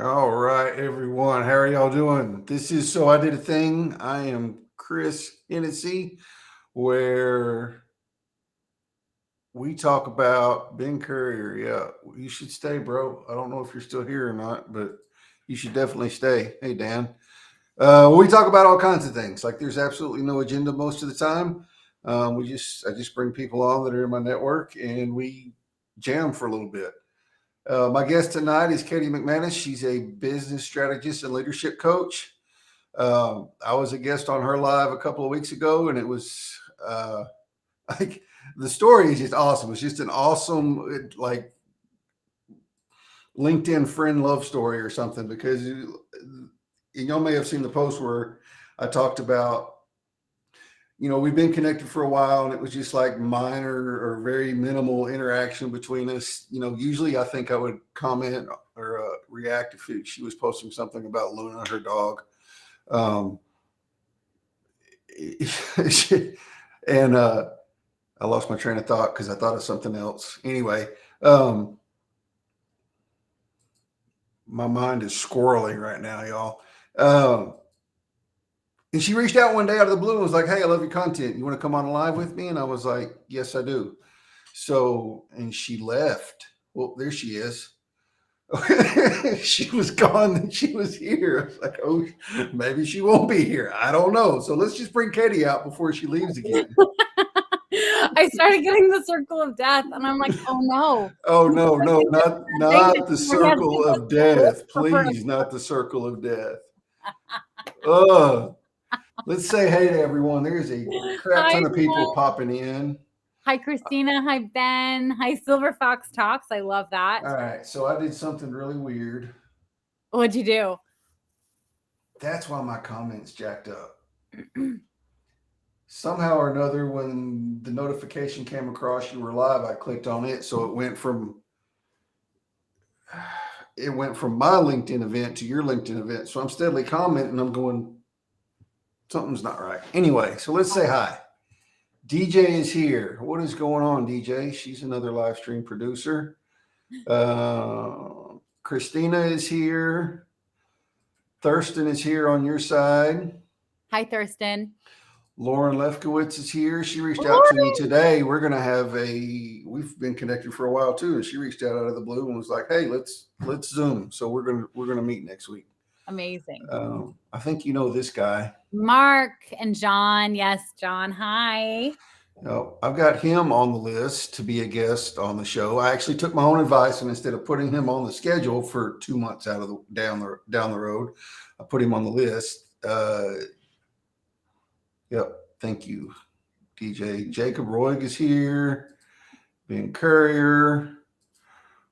All right, everyone. How are y'all doing? This is So I Did a Thing. I am Chris Hennessy, where we talk about Ben Courier. Yeah, you should stay, bro. I don't know if you're still here or not, but you should definitely stay. Hey, Dan. We talk about all kinds of things. Like, there's absolutely no agenda most of the time. I just bring people on that are in my network, and we jam for a little bit. My guest tonight is Katie McManus. She's a business strategist and leadership coach. I was a guest on her live a couple of weeks ago, and it was like the story is just awesome. It's just an awesome, like LinkedIn friend love story or something. Because y'all may have seen the post where I talked about, we've been connected for a while, and it was just like minor or very minimal interaction between us. Usually I think I would comment or react if she was posting something about Luna, her dog. Um, and I lost my train of thought because I thought of something else. Anyway, um, my mind is squirreling right now, y'all. And she reached out one day out of the blue and was like, "Hey, I love your content. You want to come on live with me?" And I was like, "Yes, I do." So, and she left. Well, there she is. She was gone, then she was here. I was like, "Oh, maybe she won't be here. I don't know." So let's just bring Katie out before she leaves again. I started getting the circle of death, and I'm like, "Oh no!" Oh no, not the circle of death, please, not the circle of death. Let's say hey to everyone. There's a crap Hi, ton of people popping in. hi, Christina. Hi, Ben. Hi, Silver Fox Talks. I love that. All right, so I did something really weird. What'd you do? That's why my comments jacked up. Somehow or another, when the notification came across you were live, I clicked on it, so it went from my LinkedIn event to your LinkedIn event. So I'm steadily commenting. I'm going, something's not right. Anyway, so let's say hi. DJ is here. What is going on, DJ? She's another live stream producer. Christina is here. Thurston is here on your side. Hi, Thurston. Lauren Lefkowitz is here. She reached out to me Lauren. today. We've been connected for a while too, and she reached out of the blue and was like, "Hey, let's Zoom." So we're gonna meet next week. Amazing. I think you know this guy. Mark and John. Yes, John. Hi. I've got him on the list to be a guest on the show. I actually took my own advice, and instead of putting him on the schedule for 2 months out of the down the road, I put him on the list. Yep. Thank you, DJ. Jacob Roig is here. Ben Courier.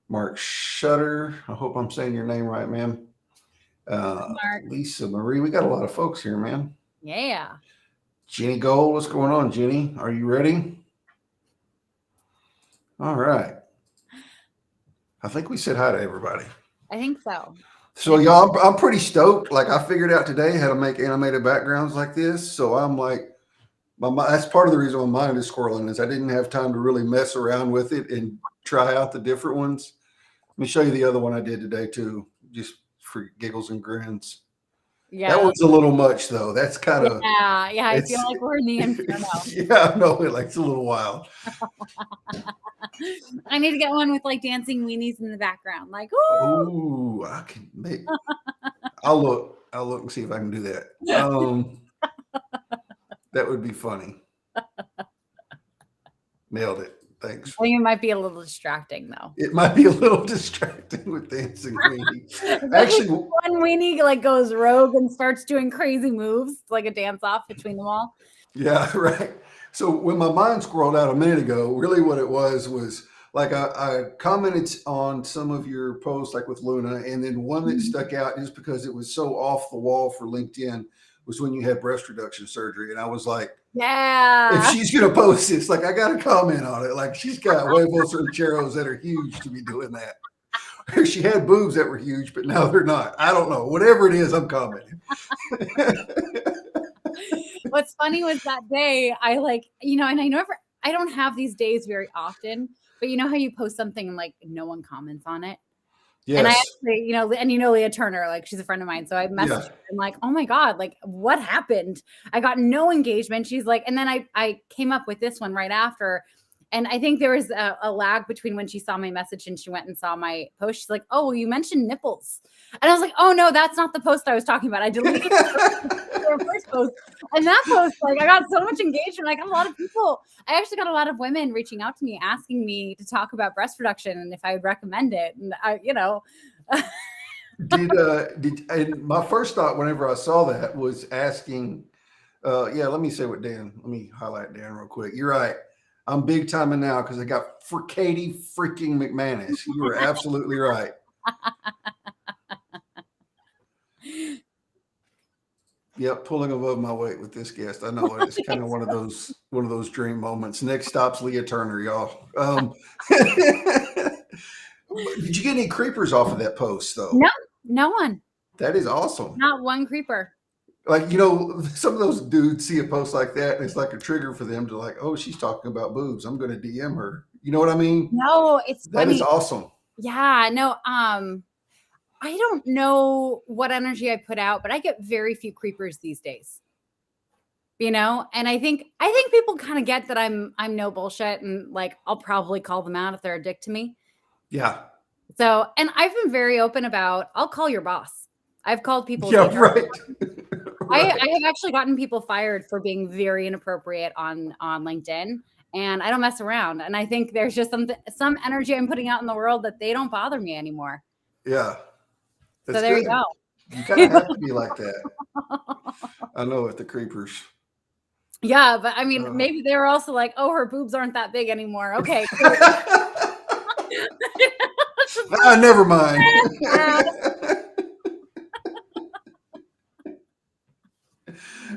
Mark Shutter. I hope I'm saying your name right, man. Mark. Lisa Marie. We got a lot of folks here, man. Yeah. Jenny Gold. What's going on, Jenny? Are you ready? All right. I think we said hi to everybody. I think so. So, y'all, I'm pretty stoked. Like, I figured out today how to make animated backgrounds like this. So I'm like, that's part of the reason my mind is squirreling is I didn't have time to really mess around with it and try out the different ones. Let me show you the other one I did today too, just for giggles and grins. Yeah. That one's a little much though. That's kind of yeah. I feel like we're in the inferno. Yeah, no, like it's a little wild. I need to get one with like dancing weenies in the background, like ooh, I can make. I'll look and see if I can do that. That would be funny. Nailed it. Thanks. I think it might be a little distracting though. It might be a little distracting with dancing weenie. Actually, one weenie like goes rogue and starts doing crazy moves, like a dance off between them all. Yeah, right. So when my mind scrolled out a minute ago, really what it was like I commented on some of your posts, like with Luna, and then one that stuck out just because it was so off the wall for LinkedIn was when you had breast reduction surgery, and I was like, yeah, if she's gonna post this, like I got to comment on it. Like she's got huevos rancheros that are huge to be doing that. She had boobs that were huge, but now they're not. I don't know. Whatever it is, I'm commenting. What's funny was that day I and I don't have these days very often, but you know how you post something and like no one comments on it? And I Yes. actually, and Leah Turner, like she's a friend of mine. So I messaged Yeah. her. I'm like, oh my God, like what happened? I got no engagement. She's like, and then I came up with this one right after. And I think there was a lag between when she saw my message and she went and saw my post. She's like, oh, well, you mentioned nipples. And I was like, oh no, that's not the post I was talking about. I deleted their first post. And that post, like I got so much engagement. I got a lot of people. I actually got a lot of women reaching out to me, asking me to talk about breast reduction and if I would recommend it. And And my first thought whenever I saw that was asking, let me say what Dan, let me highlight Dan real quick. You're right. I'm big timing now because I got for Katie freaking McManus. You were absolutely right. Yep, pulling above my weight with this guest. I know it. It's kind of one of those dream moments. Next stop's Leah Turner, y'all. Did you get any creepers off of that post though? No one. That is awesome. Not one creeper. Like, some of those dudes see a post like that and it's like a trigger for them to like, oh, she's talking about boobs. I'm going to DM her. You know what I mean? No, it's that funny. is awesome. Yeah, no. I don't know what energy I put out, but I get very few creepers these days. And I think people kind of get that I'm no bullshit, and like I'll probably call them out if they're a dick to me. Yeah. So, and I've been very open about I'll call your boss. I've called people. Yeah, right. I have actually gotten people fired for being very inappropriate on LinkedIn, and I don't mess around. And I think there's just some energy I'm putting out in the world that they don't bother me anymore. Yeah. So there you go. You kind of have to be like that. I know with the creepers. Yeah, but I mean, maybe they were also like, oh, her boobs aren't that big anymore. Okay. Never mind.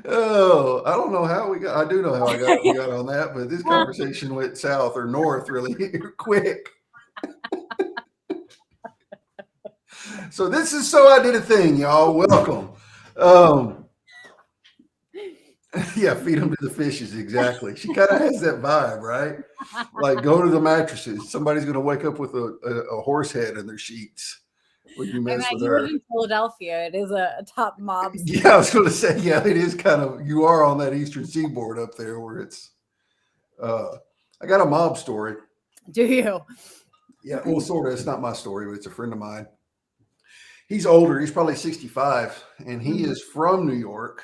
Oh, I don't know how I do know how we got on that, but this conversation went south or north really quick. So this is So I Did a Thing, y'all. Welcome. Yeah, feed them to the fishes. Exactly. She kind of has that vibe, right? Like go to the mattresses. Somebody's going to wake up with a horse head in their sheets when you mess with her. You live in Philadelphia. It is a top mob. Yeah, I was going to say, yeah, it is kind of, you are on that Eastern Seaboard up there where it's, I got a mob story. Do you? Yeah, well, sort of. It's not my story, but it's a friend of mine. He's older. He's probably 65, and he is from New York.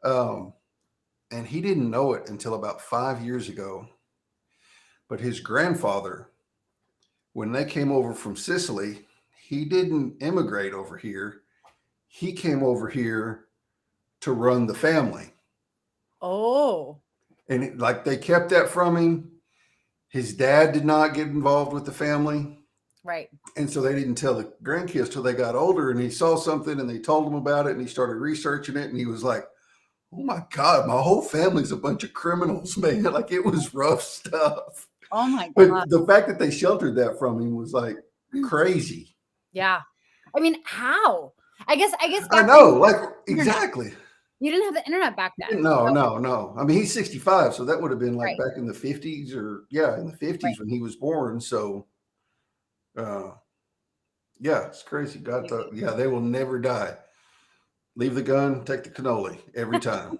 And he didn't know it until about 5 years ago. But his grandfather, when they came over from Sicily, he didn't immigrate over here. He came over here to run the family. Oh. And they kept that from him. His dad did not get involved with the family. Right. And so they didn't tell the grandkids till they got older, and he saw something and they told him about it and he started researching it and he was like, oh my God, my whole family's a bunch of criminals, man. Like it was rough stuff. Oh my God. But the fact that they sheltered that from him was like crazy. Yeah. I mean, how? I guess. I know, like exactly. You didn't have the internet back then. No. I mean, he's 65, so that would have been like back in the 50s or in the 50s when he was born. So, it's crazy. They will never die. Leave the gun, take the cannoli every time.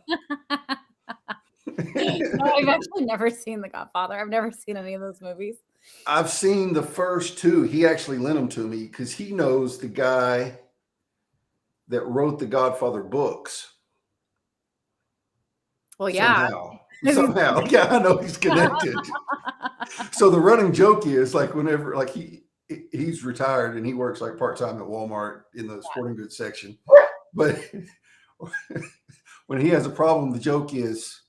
No, I've actually never seen The Godfather. I've never seen any of those movies. I've seen the first two. He actually lent them to me because he knows the guy that wrote the Godfather books. Well, yeah. Somehow. Yeah, I know he's connected. So the running joke is like whenever like he's retired and he works like part-time at Walmart in the sporting goods section. But when he has a problem, the joke is,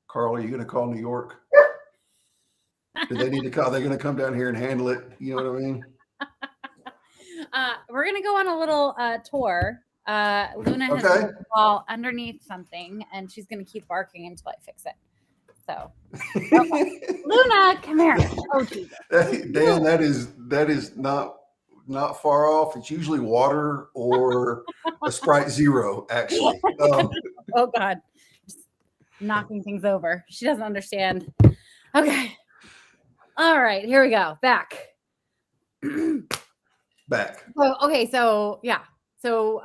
Carl, are you going to call New York? Do they need to call? They're going to come down here and handle it. You know what I mean? We're going to go on a little tour. Luna has a ball underneath something, and she's going to keep barking until I fix it. So, okay. Luna, come here. Oh, Jesus. Dan, that is not far off. It's usually water or a Sprite Zero, actually. Oh God, just knocking things over. She doesn't understand. Okay. All right, here we go. Back. back. So, okay. So yeah. So,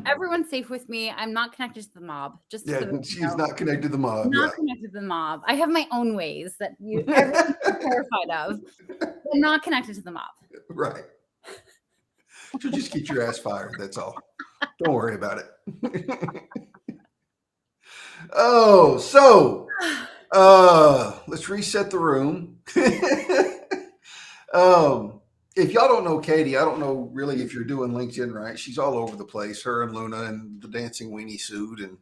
everyone's safe with me. I'm not connected to the mob. Just Yeah, so that you she's know. not connected to the mob. Not Yeah. connected to the mob. I have my own ways that everyone's terrified of. I'm not connected to the mob. Right. So just get your ass fired. That's all. Don't worry about it. Oh, so let's reset the room. If y'all don't know Katie, I don't know really if you're doing LinkedIn right. She's all over the place. Her and Luna and the dancing weenie suit, and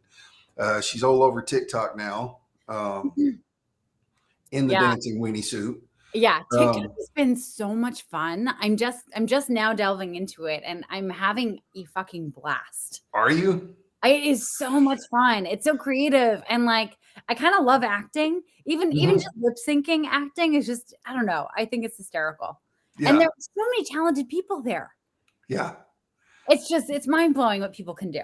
she's all over TikTok now. In the Yeah. dancing weenie suit. Yeah, TikTok has been so much fun. I'm just now delving into it, and I'm having a fucking blast. Are you? It is so much fun. It's so creative, and like I kind of love acting. Even just lip syncing acting is just, I don't know. I think it's hysterical. And Yeah. there's so many talented people there. Yeah. It's mind blowing what people can do.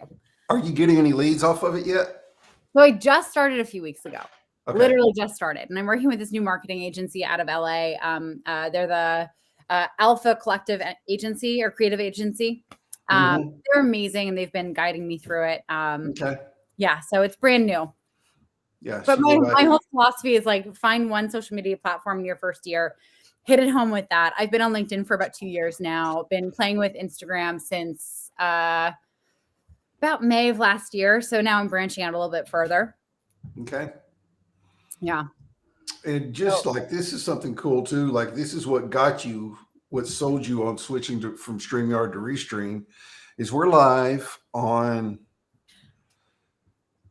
Are you getting any leads off of it yet? So I just started a few weeks ago. Okay. Literally just started, and I'm working with this new marketing agency out of LA. They're the Alpha Collective Agency or Creative Agency. They're amazing, and they've been guiding me through it. Okay. Yeah, so it's brand new. Yeah. But my whole philosophy is like find one social media platform in your first year, hit it home with that. I've been on LinkedIn for about 2 years now. Been playing with Instagram since about May of last year. So now I'm branching out a little bit further. Okay. Yeah. And just like this is something cool too. Like this is what sold you on switching from StreamYard to Restream, is we're live on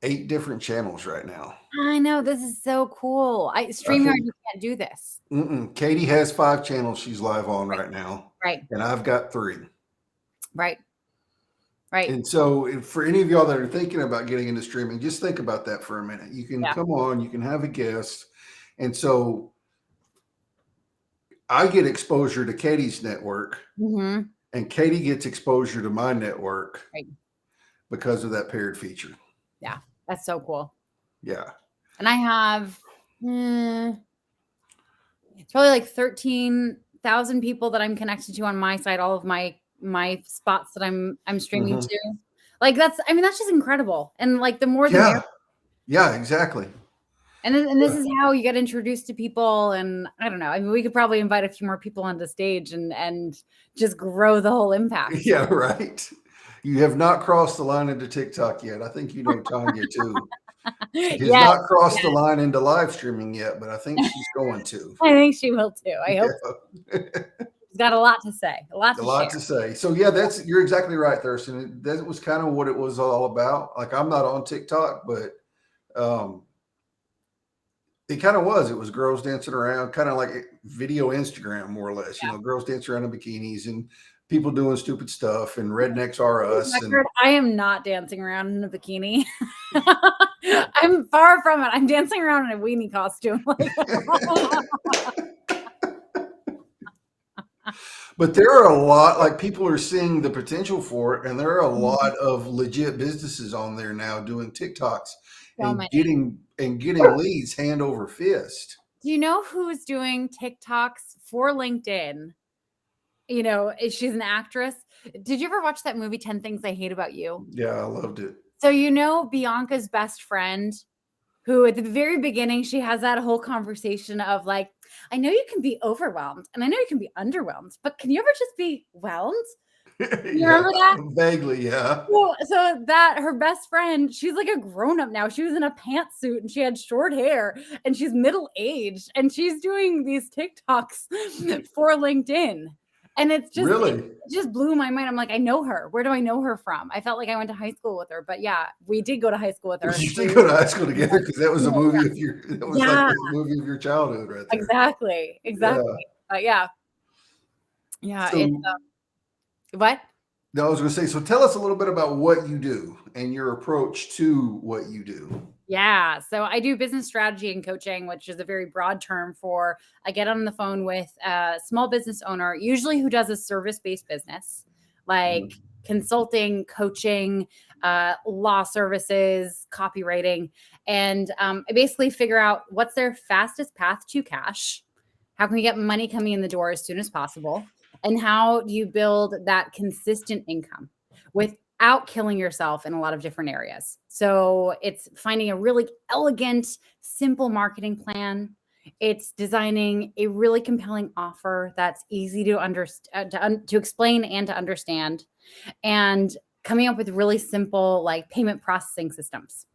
8 different channels right now. I know, this is so cool. StreamYard, you can't do this. Katie has 5 channels she's live on right now. Right. And I've got 3. Right. And so for any of y'all that are thinking about getting into streaming, just think about that for a minute. You can come on, you can have a guest. And so I get exposure to Katie's network, and Katie gets exposure to my network because of that paired feature. Yeah, that's so cool. Yeah. And I have it's probably like 13,000 people that I'm connected to on my side, all of my spots that I'm streaming to. Like that's just incredible. And like the more the merrier. Yeah, exactly. And this is how you get introduced to people. And I don't know. I mean, we could probably invite a few more people onto stage and just grow the whole impact. Yeah, right. You have not crossed the line into TikTok yet. I think you know Tanya too. She has not crossed the line into live streaming yet, but I think she's going to. I think she will too. I hope so. She's got a lot to say. A lot to say. So yeah, you're exactly right, Thurston. That was kind of what it was all about. Like I'm not on TikTok, but it kind of was. It was girls dancing around, kind of like video Instagram, more or less. You know, girls dancing around in bikinis and people doing stupid stuff, and rednecks are us. I am not dancing around in a bikini. I'm far from it. I'm dancing around in a weenie costume. But there are a lot, like people are seeing the potential for it, and there are a lot of legit businesses on there now doing TikToks and getting leads hand over fist. Do you know who's doing TikToks for LinkedIn? You know, she's an actress. Did you ever watch that movie 10 Things I Hate About You? Yeah, I loved it. So you know Bianca's best friend, who at the very beginning, she has that whole conversation of like, I know you can be overwhelmed and I know you can be underwhelmed, but can you ever just be whelmed? You remember that? Vaguely, yeah. So that her best friend, she's like a grown-up now. She was in a pantsuit and she had short hair and she's middle-aged and she's doing these TikToks for LinkedIn. And it's just it just blew my mind. I'm like, I know her. Where do I know her from? I felt like I went to high school with her, but yeah, we did go to high school with her. You did go to high school together because that was a movie of your like the movie of your childhood, right there. Exactly. Yeah. So, what? No, I was going to say. So, tell us a little bit about what you do and your approach to what you do. Yeah. So I do business strategy and coaching, which is a very broad term for I get on the phone with a small business owner, usually who does a service-based business, like consulting, coaching, law services, copywriting. And I basically figure out what's their fastest path to cash. How can we get money coming in the door as soon as possible? And how do you build that consistent income without killing yourself in a lot of different areas? So it's finding a really elegant, simple marketing plan. It's designing a really compelling offer that's easy to understand, to explain and to understand, and coming up with really simple like payment processing systems.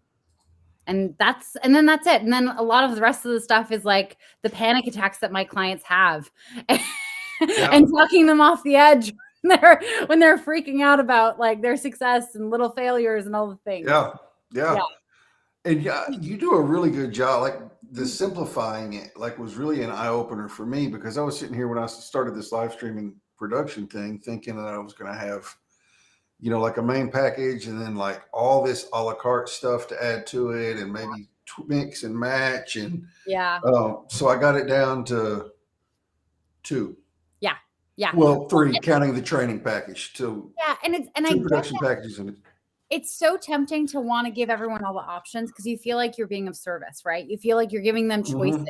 And then that's it. And then a lot of the rest of the stuff is like the panic attacks that my clients have and talking them off the edge when they're freaking out about like their success and little failures and all the things. Yeah. Yeah. And you do a really good job. Like the simplifying it, like was really an eye opener for me, because I was sitting here when I started this live streaming production thing, thinking that I was going to have, like a main package and then like all this a la carte stuff to add to it, and maybe mix and match. And so I got it down to 2. Yeah. Well, 3, counting the training package. So and 2 production packages in it. It's so tempting to want to give everyone all the options because you feel like you're being of service, right? You feel like you're giving them choices.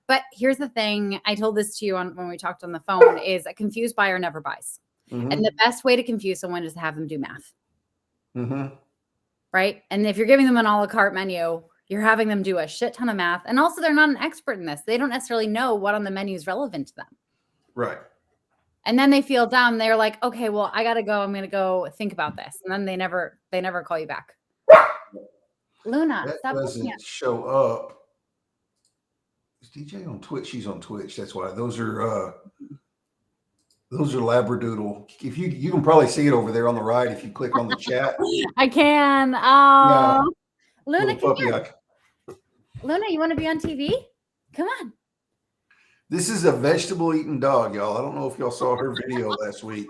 But here's the thing. I told this to you when we talked on the phone, is a confused buyer never buys. And the best way to confuse someone is to have them do math. Right? And if you're giving them an a la carte menu, you're having them do a shit ton of math. And also they're not an expert in this. They don't necessarily know what on the menu is relevant to them. Right. And then they feel dumb. They're like, okay, well, I gotta go. I'm gonna go think about this. And then they never call you back. Luna, that stop doesn't show up. Is DJ on Twitch? She's on Twitch. That's why. Those are Labradoodle. If you can probably see it over there on the right if you click on the chat. I can. Oh, yeah. Luna, come here. Luna, you want to be on TV? Come on. This is a vegetable eating dog, y'all. I don't know if y'all saw her video last week.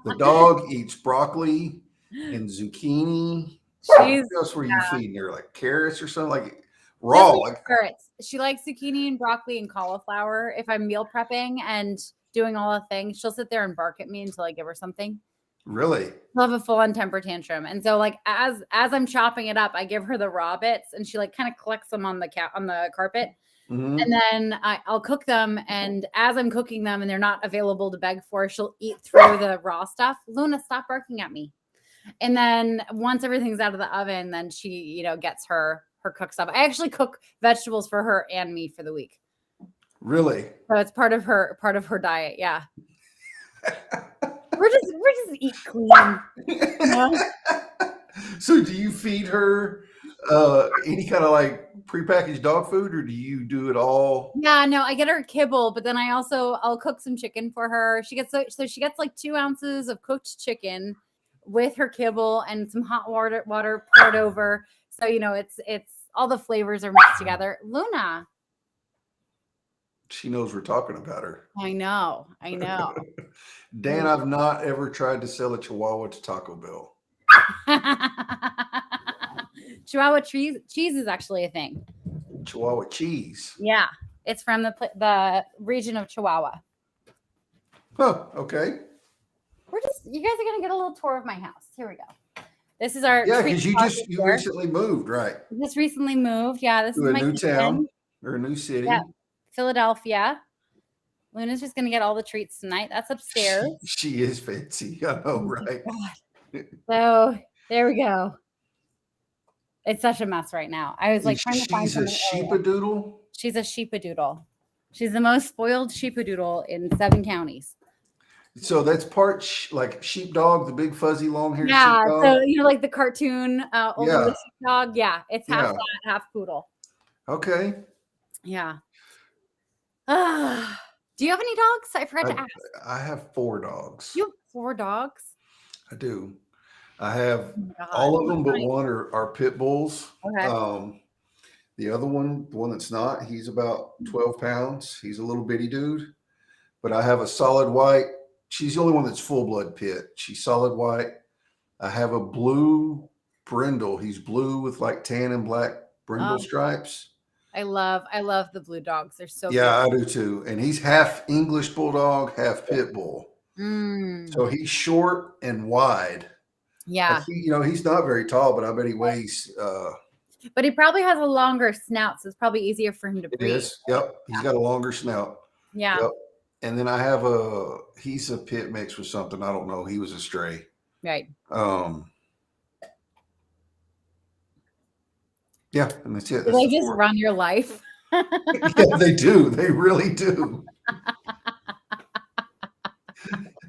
The dog eats broccoli and zucchini. What else were you feeding her? Like carrots or something? Like raw? Like carrots. She likes zucchini and broccoli and cauliflower. If I'm meal prepping and doing all the things, she'll sit there and bark at me until I give her something. Really? She'll have a full-on temper tantrum. And so like as I'm chopping it up, I give her the raw bits and she like kind of collects them on the carpet. And then I'll cook them. And as I'm cooking them and they're not available to beg for, she'll eat through the raw stuff. Luna, stop barking at me. And then once everything's out of the oven, then she, gets her cooked stuff. I actually cook vegetables for her and me for the week. Really? So it's part of her diet. Yeah. we're just eat clean. So do you feed her any kind of like prepackaged dog food, or do you do it all? Yeah, no, I get her kibble, but then I'll cook some chicken for her. She gets she gets like 2 ounces of cooked chicken with her kibble and some hot water poured over. So it's all the flavors are mixed together. Luna. She knows we're talking about her. I know. Dan, I've not ever tried to sell a Chihuahua to Taco Bell. Chihuahua cheese is actually a thing. Chihuahua cheese. Yeah, it's from the region of Chihuahua. Huh. Okay. You guys are gonna get a little tour of my house. Here we go. This is our because you recently moved, right? Just recently moved. Yeah, this to is a my new town or a new city. Yeah. Philadelphia. Luna's just gonna get all the treats tonight. That's upstairs. She is fancy. I know, right? So there we go. It's such a mess right now. I was like trying to find something. She's a sheepadoodle? She's a sheepadoodle. She's the most spoiled sheepadoodle in 7 counties. So that's part like sheepdog, the big fuzzy long haired sheepdog? So like the cartoon older sheepdog. Yeah, it's half that, half poodle. Okay. Yeah. Do you have any dogs? I forgot to ask. I have 4 dogs. You have 4 dogs? I do. I have all of them, but one are pit bulls. Okay. The other one, the one that's not, he's about 12 pounds. He's a little bitty dude. But I have a solid white. She's the only one that's full blood pit. She's solid white. I have a blue brindle. He's blue with like tan and black brindle stripes. I love the blue dogs. They're so cute. I do too. And he's half English bulldog, half pit bull. So he's short and wide. Yeah. He's not very tall, but I bet he weighs. But he probably has a longer snout, so it's probably easier for him to breathe. It is. Yep. He's got a longer snout. Yeah. Yep. And then he's a pit mix with something. I don't know. He was a stray. Right. Yeah, and that's it. Do That's they the just 4. run your life? Yeah, they do. They really do.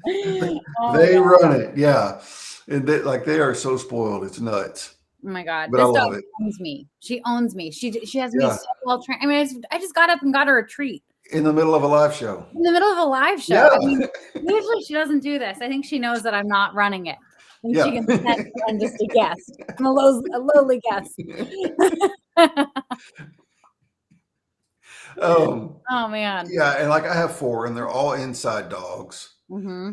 Oh my They God. run it. Yeah. And they are so spoiled. It's nuts. Oh my God. But I This dog love it. owns me. She owns me. She has me Yeah. so well trained. I mean, I just got up and got her a treat In the middle of a live show. in the middle of a live show. Yeah. I mean, usually she doesn't do this. I think she knows that I'm not running it. I think Yeah. she can sense that I'm just a guest. I'm a lowly guest. Oh man. Yeah, and like I have 4, and they're all inside dogs. Mm-hmm.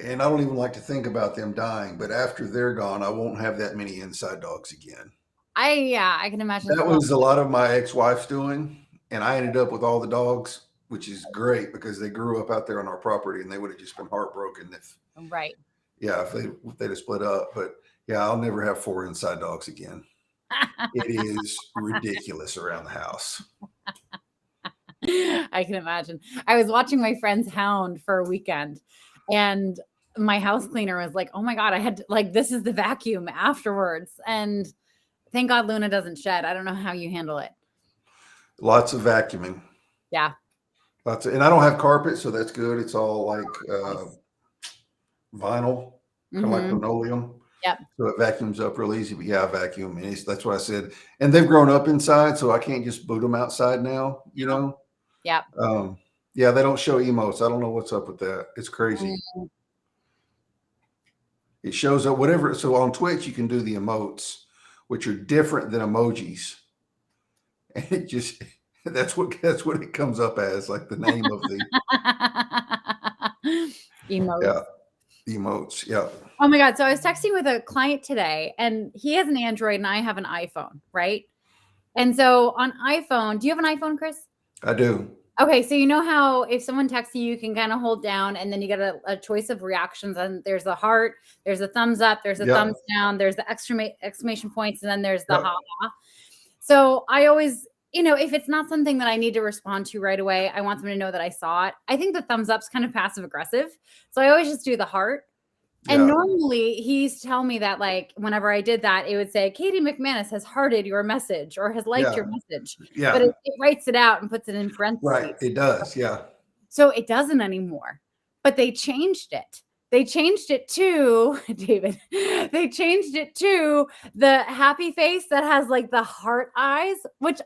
And I don't even like to think about them dying, but after they're gone, I won't have that many inside dogs again. I can imagine. That was a lot of my ex-wife's doing, and I ended up with all the dogs, which is great because they grew up out there on our property, and they would have just been heartbroken if they'd have split up. But yeah, I'll never have 4 inside dogs again. It is ridiculous around the house. I can imagine. I was watching my friend's hound for a weekend, and my house cleaner was like, "Oh my God, I had to, like, this is the vacuum afterwards." And thank God Luna doesn't shed. I don't know how you handle it. Lots of vacuuming. Yeah. And I don't have carpet, so that's good. It's all like vinyl, kind of like linoleum. Yep. So it vacuums up real easy. But yeah, I vacuum. And that's what I said. And they've grown up inside, so I can't just boot them outside now, you know? Yep. Yeah, they don't show emotes. I don't know what's up with that. It's crazy. It shows up whatever. So on Twitch, you can do the emotes, which are different than emojis. And it just, that's what it comes up as, like the name of the emotes. Yeah, emotes. Yeah. Oh my God. So I was texting with a client today, and he has an Android and I have an iPhone, right? And so on iPhone, do you have an iPhone, Chris? I do. Okay, so you know how if someone texts you, you can kind of hold down and then you get a choice of reactions, and there's a heart, there's a thumbs up, there's a thumbs down, there's the exclamation points, and then there's the ha ha. So I always, if it's not something that I need to respond to right away, I want them to know that I saw it. I think the thumbs up's kind of passive aggressive. So I always just do the heart. And normally he used to tell me that, like, whenever I did that, it would say, Katie McManus has hearted your message or has liked your message. Yeah. But it writes it out and puts it in parentheses. Right. It does. Yeah. So it doesn't anymore. But they changed it. They changed it to, David, they changed it to the happy face that has like the heart eyes, which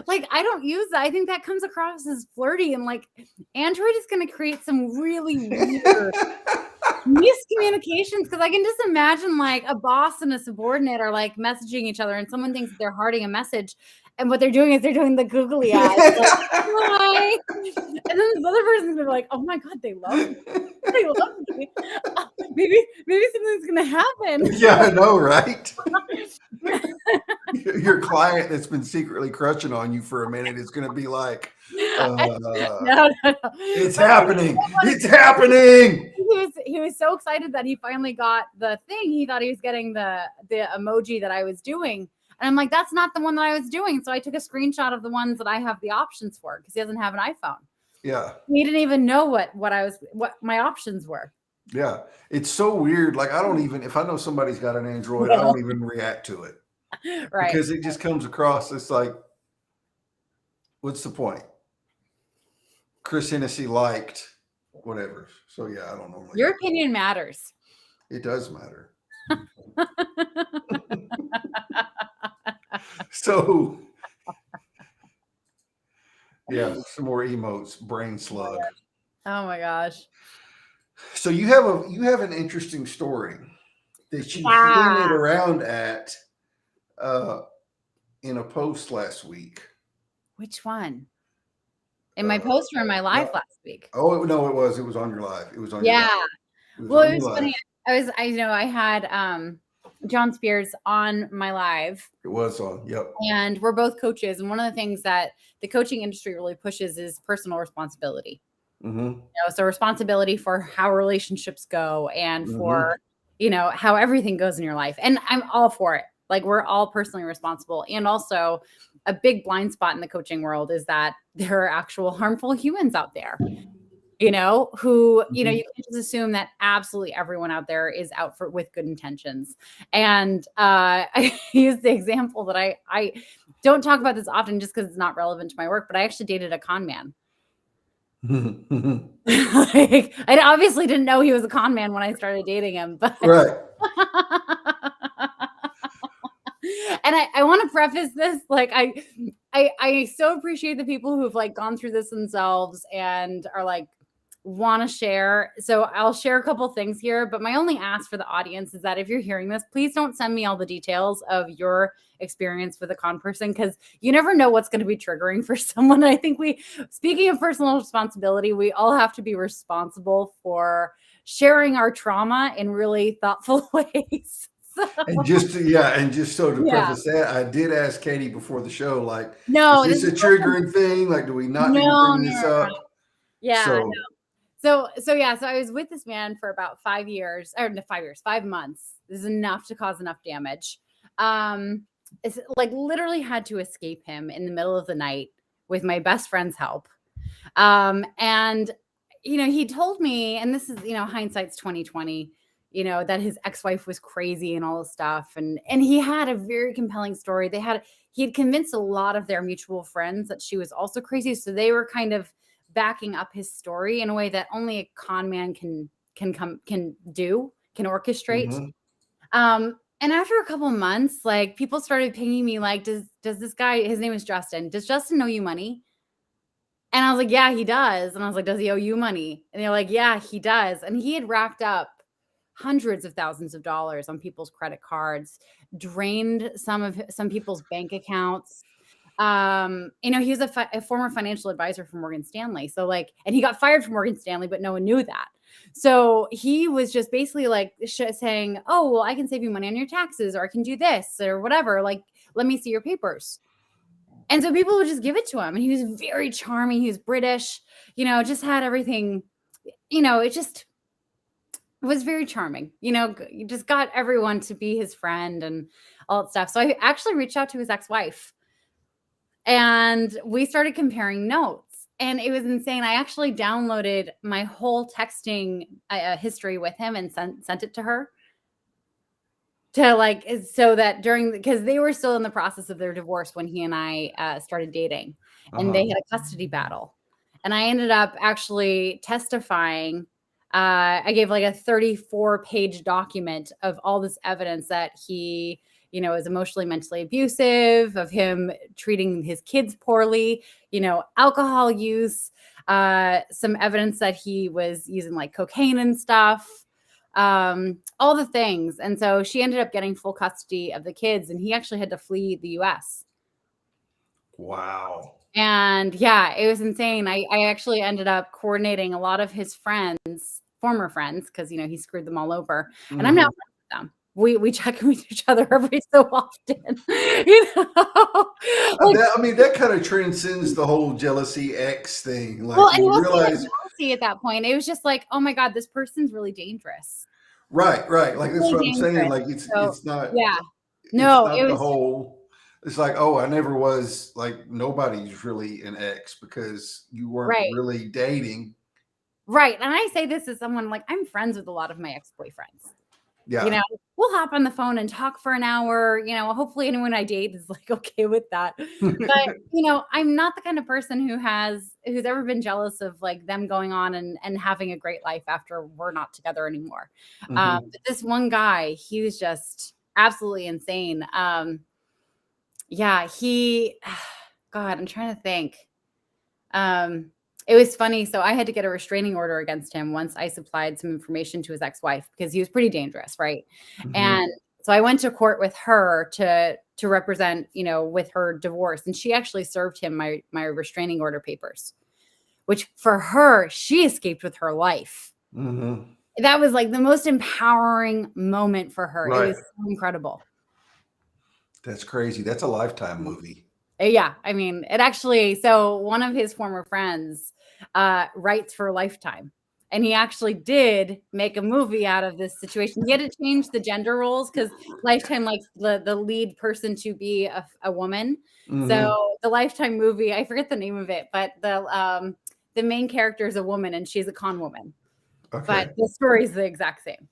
like I don't use that. I think that comes across as flirty, and like Android is going to create some really weird miscommunications, because I can just imagine like a boss and a subordinate are like messaging each other, and someone thinks they're hearting a message, and what they're doing is they're doing the googly eyes, like, hi. And then this other person's gonna be like, oh my God, they love me. They love me. Maybe something's gonna happen. Yeah, I know, right? Your client that's been secretly crushing on you for a minute is going to be like, no. It's happening. It's happening. He was so excited that he finally got the thing. He thought he was getting the emoji that I was doing. And I'm like, that's not the one that I was doing. So I took a screenshot of the ones that I have the options for, because he doesn't have an iPhone. Yeah. He didn't even know what my options were. Yeah. It's so weird. Like, I don't even, if I know somebody's got an Android, I don't even react to it. Right. Because it just comes across. It's like, what's the point? Chris Hennessy liked whatever. So yeah, I don't know. Your opinion matters. It does matter. So yeah, some more emotes. Brain slug. Oh my gosh. So you have an interesting story that you hinted around at in a post last week. Which one? In my post or in my live last week? Oh no, it was on your live. It was on. Yeah. Your live. Well, it was funny. I had John Spears on my live. It was on. Yep. And we're both coaches, and one of the things that the coaching industry really pushes is personal responsibility. Mm-hmm. So responsibility for how relationships go, and for how everything goes in your life. And I'm all for it. Like, we're all personally responsible. And also a big blind spot in the coaching world is that there are actual harmful humans out there, you know, who, you know, you can't just assume that absolutely everyone out there is out for with good intentions. And I use the example that I don't talk about this often just because it's not relevant to my work, but I actually dated a con man. Like, I obviously didn't know he was a con man when I started dating him, but Right. and I want to preface this, like I so appreciate the people who've like gone through this themselves and are like want to share. So I'll share a couple things here, but my only ask for the audience is that if you're hearing this, please don't send me all the details of your experience with a con person, because you never know what's going to be triggering for someone. I think speaking of personal responsibility, we all have to be responsible for sharing our trauma in really thoughtful ways. And just so to preface that, I did ask Katie before the show, like, No, is this a triggering thing? Like, do we not need to no, bring this up? Yeah. So, So I was with this man for about 5 years, or no, 5 years, 5 months. This is enough to cause enough damage. It's like literally had to escape him in the middle of the night with my best friend's help. And you know, he told me, and this is, you know, hindsight's 2020, you know, that his ex-wife was crazy and all this stuff. And he had a very compelling story. He had convinced a lot of their mutual friends that she was also crazy. So they were kind of backing up his story in a way that only a con man can orchestrate. And after a couple months, like people started pinging me like, does this guy, his name is Justin, does Justin owe you money? And I was like, yeah, he does. And I was like, does he owe you money? And they're like, yeah, he does. And he had racked up hundreds of thousands of dollars on people's credit cards, drained some people's bank accounts. You know, he was a former financial advisor for Morgan Stanley. So like, and he got fired from Morgan Stanley, but no one knew that. So he was just basically like saying, oh, well, I can save you money on your taxes, or I can do this or whatever. Like, let me see your papers. And so people would just give it to him. And he was very charming. He was British, you know, just had everything, you know, it was very charming. You know, you just got everyone to be his friend and all that stuff. So I actually reached out to his ex-wife and we started comparing notes, and it was insane. I actually downloaded my whole texting history with him and sent it to her, to like, so that because they were still in the process of their divorce when he and I started dating, and they had a custody battle, and I ended up actually testifying. I gave like a 34-page document of all this evidence that he, you know, is emotionally, mentally abusive, of him treating his kids poorly, you know, alcohol use, some evidence that he was using like cocaine and stuff, all the things. And so she ended up getting full custody of the kids, and he actually had to flee the US. wow. And yeah, it was insane. I actually ended up coordinating a lot of his friends, former friends, because, you know, he screwed them all over. And I'm now friends with them. We check in with each other every so often. You know? Like, I mean, that kind of transcends the whole jealousy X thing. Like, well, and it you wasn't even realize, jealousy at that point. It was just like, oh my God, this person's really dangerous. right. Like, that's what I'm saying. Like, it's not, yeah. No, it's not the whole. It's like, oh, I never was like, nobody's really an ex because you weren't really dating. Right. And I say this as someone, like, I'm friends with a lot of my ex-boyfriends. Yeah. You know, we'll hop on the phone and talk for an hour. You know, hopefully anyone I date is like okay with that. But, you know, I'm not the kind of person who's ever been jealous of like them going on and having a great life after we're not together anymore. But this one guy, he was just absolutely insane. Yeah, God, I'm trying to think. It was funny. So I had to get a restraining order against him once I supplied some information to his ex-wife, because he was pretty dangerous, right? And so I went to court with her to represent, you know, with her divorce, and she actually served him my restraining order papers, which for her, she escaped with her life. That was like the most empowering moment for her. It was so incredible. That's crazy. That's a Lifetime movie. Yeah, I mean, it actually. So one of his former friends writes for Lifetime, And he actually did make a movie out of this situation. He had to change the gender roles because Lifetime likes the lead person to be a woman. Mhm. So the Lifetime movie, I forget the name of it, but the main character is a woman and she's a con woman. But Okay. the story is the exact same.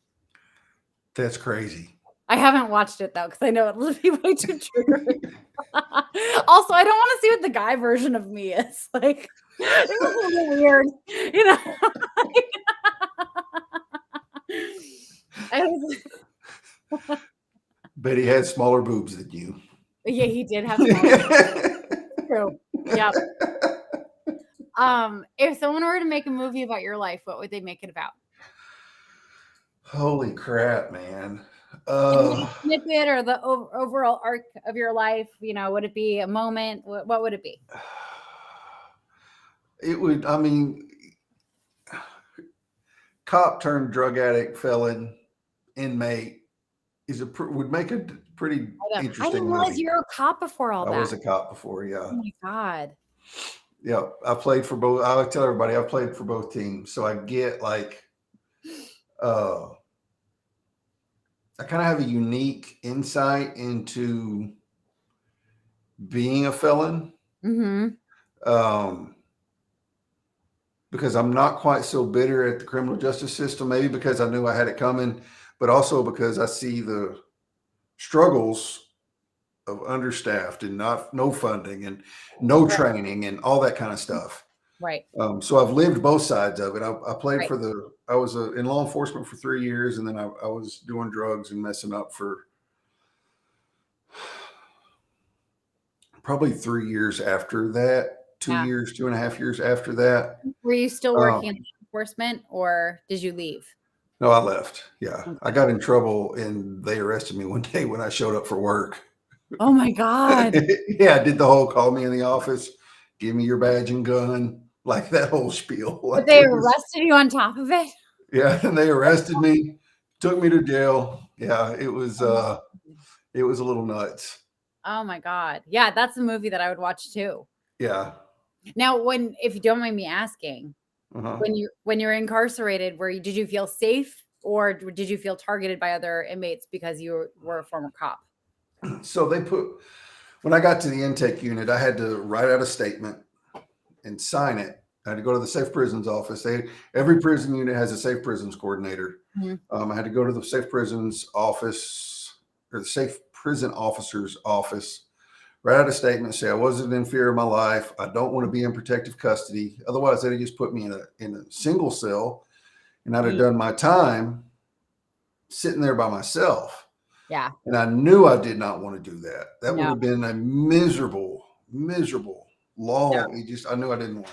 That's crazy. I haven't watched it though because I know it'll be way too triggering. Also, I don't want to see what the guy version of me is. Like, it was a little weird, you know. I was, Bet he had smaller boobs than you. yeah, he did have smaller. True. Yep. If someone were to make a movie about your life, what would they make it about? Holy crap, man. Like maybe a snippet or the overall arc of your life. Would it be a moment? What would it be? It would, I mean, cop turned drug addict, felon, inmate would make a pretty I interesting didn't realize movie. you were a cop before all I that. was a cop before, yeah. Oh my God. Yeah, I played for both. I tell everybody I played for both teams, so I get like, I kind of have a unique insight into being a felon, Mm-hmm. because I'm not quite so bitter at the criminal justice system. Maybe because I knew I had it coming, but also because I see the struggles of understaffed and no funding and no Right. training and all that kind of stuff. Right. So I've lived both sides of it. I played Right. for I was in law enforcement for 3 years, and then I was doing drugs and messing up for probably 3 years after that, Yeah. 2.5 years after that. Were you still Um, working in law enforcement or did you leave? no, I left. Yeah, I Okay. got in trouble, and they arrested me one day when I showed up for work. Oh my God. Yeah, I did the whole call me in the office, give me your badge and gun, like that whole spiel. But Like they it was, arrested you on top of it? yeah, and they arrested me, took me to jail. Yeah, it was a little nuts. Oh my God. Yeah, that's the movie that I would watch too. Yeah. Now, if you don't mind me asking, Uh-huh. when you're incarcerated, did you feel safe or did you feel targeted by other inmates because you were a former cop? So when I got to the intake unit, I had to write out a statement and sign it. I had to go to the safe prisons office. Every prison unit has a safe prisons coordinator. Mhm. I had to go to the safe prisons office, or the safe prison officer's office, write out a statement, say I wasn't in fear of my life. I don't want to be in protective custody. Otherwise, they'd just put me in a single cell, and I'd have Mm. done my time sitting there by myself. Yeah. And I knew I did not want to do that. That would No. have been a miserable, miserable, Yeah. long. I knew I didn't want it.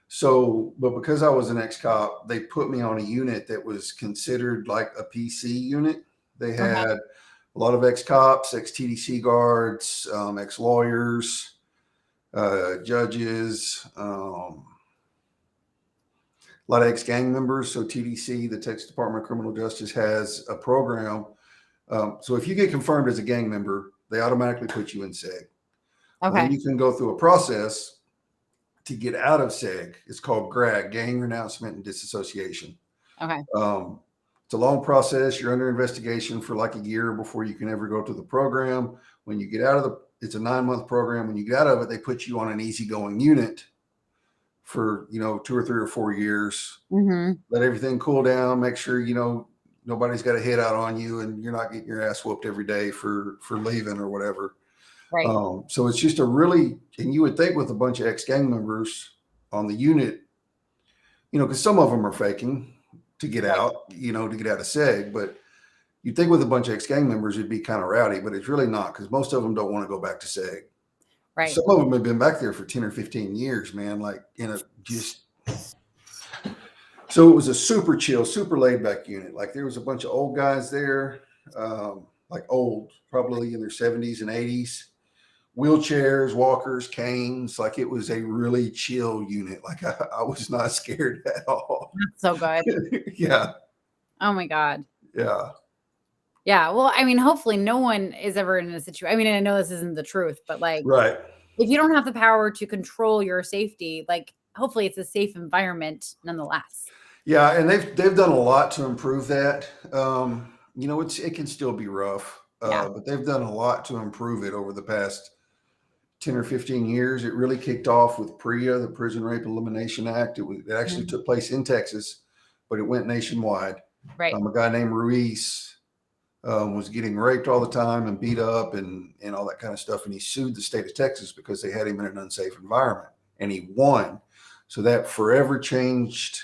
So, but because I was an ex-cop, they put me on a unit that was considered like a PC unit. They Okay. had a lot of ex-cops, ex-TDC guards, ex-lawyers, judges, a lot of ex-gang members. So TDC, the Texas Department of Criminal Justice, has a program. So if you get confirmed as a gang member, they automatically put you in SEG. Well, then Okay. you can go through a process to get out of SEG. It's called GRAG, Gang Renouncement and Disassociation. Okay. It's a long process. You're under investigation for like a year before you can ever go to the program. When you get out of it's a 9-month program. When you get out of it, they put you on an easygoing unit for 2 or 3 or 4 years. Mm-hmm. Let everything cool down. Make sure nobody's got a hit out on you, and you're not getting your ass whooped every day for leaving or whatever. Right. So it's just and you would think with a bunch of ex-gang members on the unit, because some of them are faking to get out, to get out of SEG, but you'd think with a bunch of ex-gang members, it'd be kind of rowdy, but it's really not, because most of them don't want to go back to SEG. Right. Some of them have been back there for 10 or 15 years, man, so it was a super chill, super laid back unit. Like there was a bunch of old guys there, like old, probably in their 70s and 80s, wheelchairs, walkers, canes. Like it was a really chill unit. Like I was not scared at all. That's so good. Yeah. Oh my God. Yeah. Yeah. Well, I mean, hopefully no one is ever in a situation. I mean, I know this isn't the truth, but like, Right. if you don't have the power to control your safety, like hopefully it's a safe environment nonetheless. Yeah, and they've done a lot to improve that. It can still be rough, Yeah. but they've done a lot to improve it over the past 10 or 15 years. It really kicked off with PREA, the Prison Rape Elimination Act. It actually Mhm. took place in Texas, but it went nationwide. Right. A guy named Ruiz was getting raped all the time and beat up and all that kind of stuff. And he sued the state of Texas because they had him in an unsafe environment, and he won. So that forever changed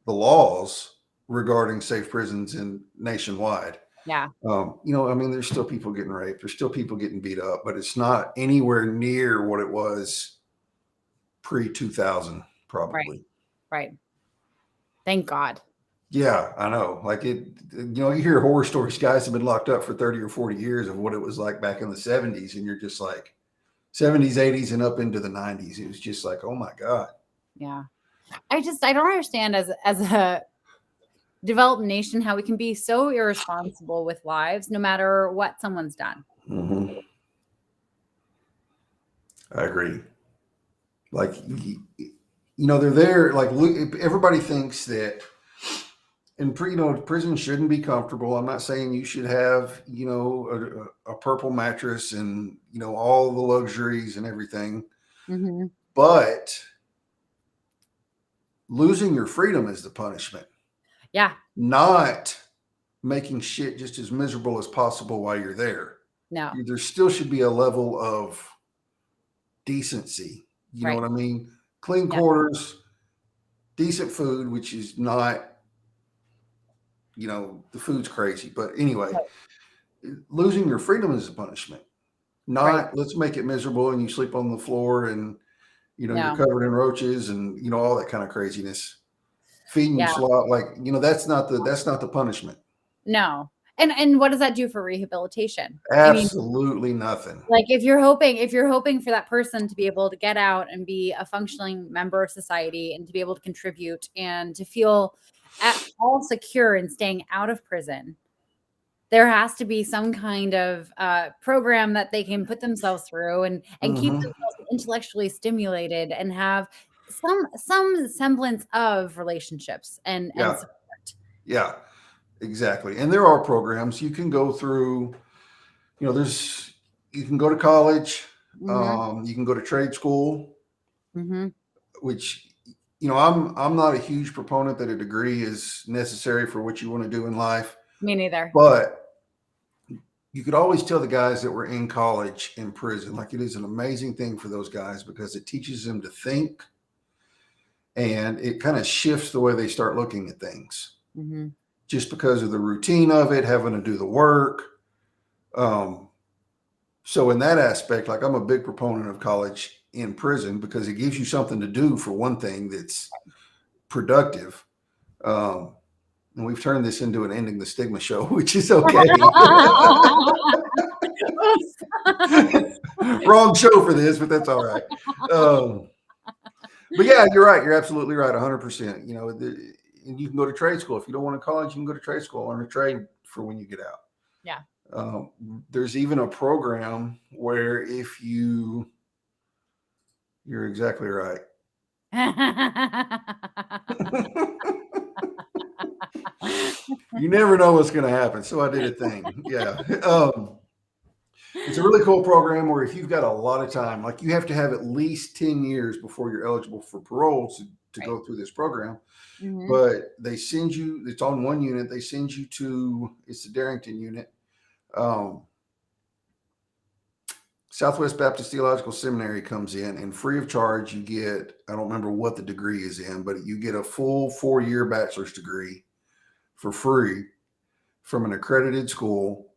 the laws regarding safe prisons in nationwide. Yeah. There's still people getting raped, there's still people getting beat up, but it's not anywhere near what it was pre 2000, Right. probably. Right. Thank God. Yeah, I know. Like you hear horror stories, guys have been locked up for 30 or 40 years of what it was like back in the 70s, and you're just like 70s, 80s, and up into the 90s. It was just like, oh my God. Yeah. I don't understand as a developed nation how we can be so irresponsible with lives no matter what someone's done. Mm-hmm. I agree. Like, they're there. Like, everybody thinks that prison shouldn't be comfortable. I'm not saying you should have, a purple mattress and, all the luxuries and everything. Mm-hmm. But losing your freedom is the punishment. Yeah. Not making shit just as miserable as possible while you're there. No. There still should be a level of decency. You know Right. what I mean? Clean Yeah. quarters, decent food, which is not, the food's crazy. But anyway, losing your freedom is a punishment. Not Right. let's make it miserable and you sleep on the floor and you're No. covered in roaches and all that kind of craziness. Feeding you Yeah. slop, like that's not the punishment. No. And what does that do for rehabilitation? I mean, Absolutely nothing. like if you're hoping for that person to be able to get out and be a functioning member of society and to be able to contribute and to feel at all secure in staying out of prison, there has to be some kind of program that they can put themselves through and keep Mm-hmm. themselves intellectually stimulated and have some semblance of relationships and Yeah. support. Yeah, exactly. And there are programs you can go through. You can go to college. Mm-hmm. You can go to trade school, Mm-hmm. which I'm not a huge proponent that a degree is necessary for what you want to do in life, Me neither. but you could always tell the guys that were in college in prison, like, it is an amazing thing for those guys because it teaches them to think and it kind of shifts the way they start looking at things. Mm-hmm. Just because of the routine of it, having to do the work. So in that aspect, like, I'm a big proponent of college in prison because it gives you something to do, for one thing, that's productive. And we've turned this into an Ending the Stigma show, which is okay. Wrong show for this, but that's all right. But yeah, you're right. You're absolutely right. 100%. And you can go to trade school. If you don't want to college, you can go to trade school, learn a trade for when you get out. Yeah. There's even a program where if you're exactly right. You never know what's going to happen. So I did a thing. Yeah. It's a really cool program where if you've got a lot of time, like, you have to have at least 10 years before you're eligible for parole to go through this program. Mm-hmm. But they send you, it's on one unit. They send you to, it's the Darrington unit. Southwest Baptist Theological Seminary comes in, and free of charge, you get, I don't remember what the degree is in, but you get a full 4-year bachelor's degree for free from an accredited school.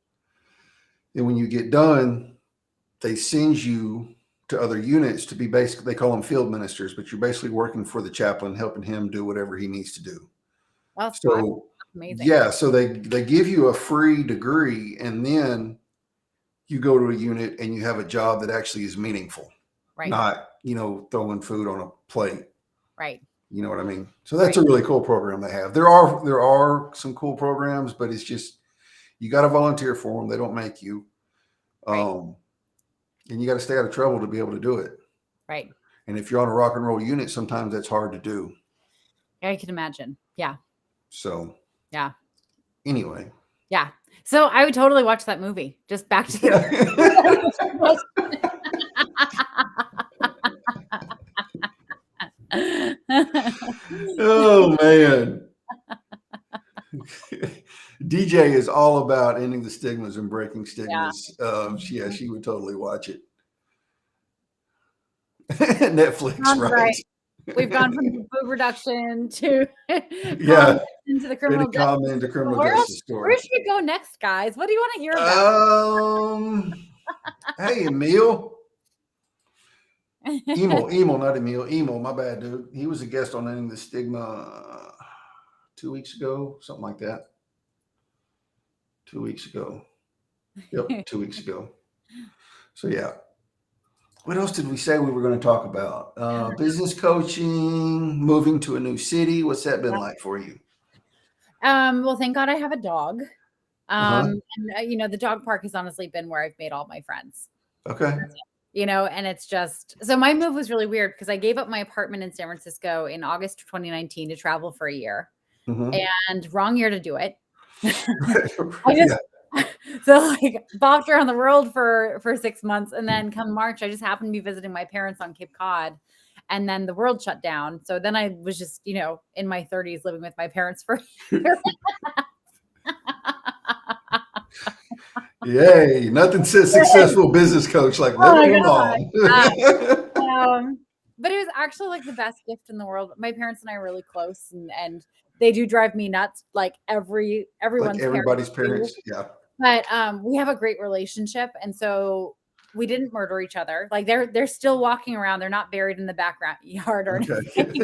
And when you get done, they send you to other units to be they call them field ministers, but you're basically working for the chaplain, helping him do whatever he needs to do. That's So amazing. yeah, so they give you a free degree, and then you go to a unit and you have a job that actually is meaningful, Right. not, throwing food on a plate. Right. You know what I mean? So that's a really cool program they have. There are some cool programs, but it's just, you got to volunteer for them. They don't make you. And you got to stay out of trouble to be able to do it. Right. And if you're on a rock and roll unit, sometimes that's hard to do. I can imagine. Yeah. So Yeah. anyway. Yeah. So I would totally watch that movie. Just back to the Oh man. DJ is all about ending the stigmas and breaking stigmas. She would totally watch it. Netflix, Sounds right? right. We've gone from food reduction to Yeah. into the Ready criminal to come into justice. criminal Where justice where story. should we go next, guys? What do you want to hear about? Hey, Emil. Emil, not Emil. Emil, my bad, dude. He was a guest on Ending the Stigma 2 weeks ago, something like that. 2 weeks ago. Yep, 2 weeks ago. So yeah. What else did we say we were going to talk about? Business coaching, moving to a new city. What's that been like for you? Well, thank God I have a dog. Uh-huh. And the dog park has honestly been where I've made all my friends. Okay. And it's just so my move was really weird because I gave up my apartment in San Francisco in August of 2019 to travel for a year. Mhm. And wrong year to do it. I Yeah. just so like bopped around the world for 6 months, and then come March, I just happened to be visiting my parents on Cape Cod, and then the world shut down. So then I was just in my 30s living with my parents for a year. Yay. Nothing says successful business coach like Oh living my with God. mom. But it was actually like the best gift in the world. My parents and I are really close, and they do drive me nuts, like Like everyone's everybody's parents do. parents. Yeah. But we have a great relationship, and so we didn't murder each other. Like they're still walking around. They're not buried in the background yard or anything. Okay.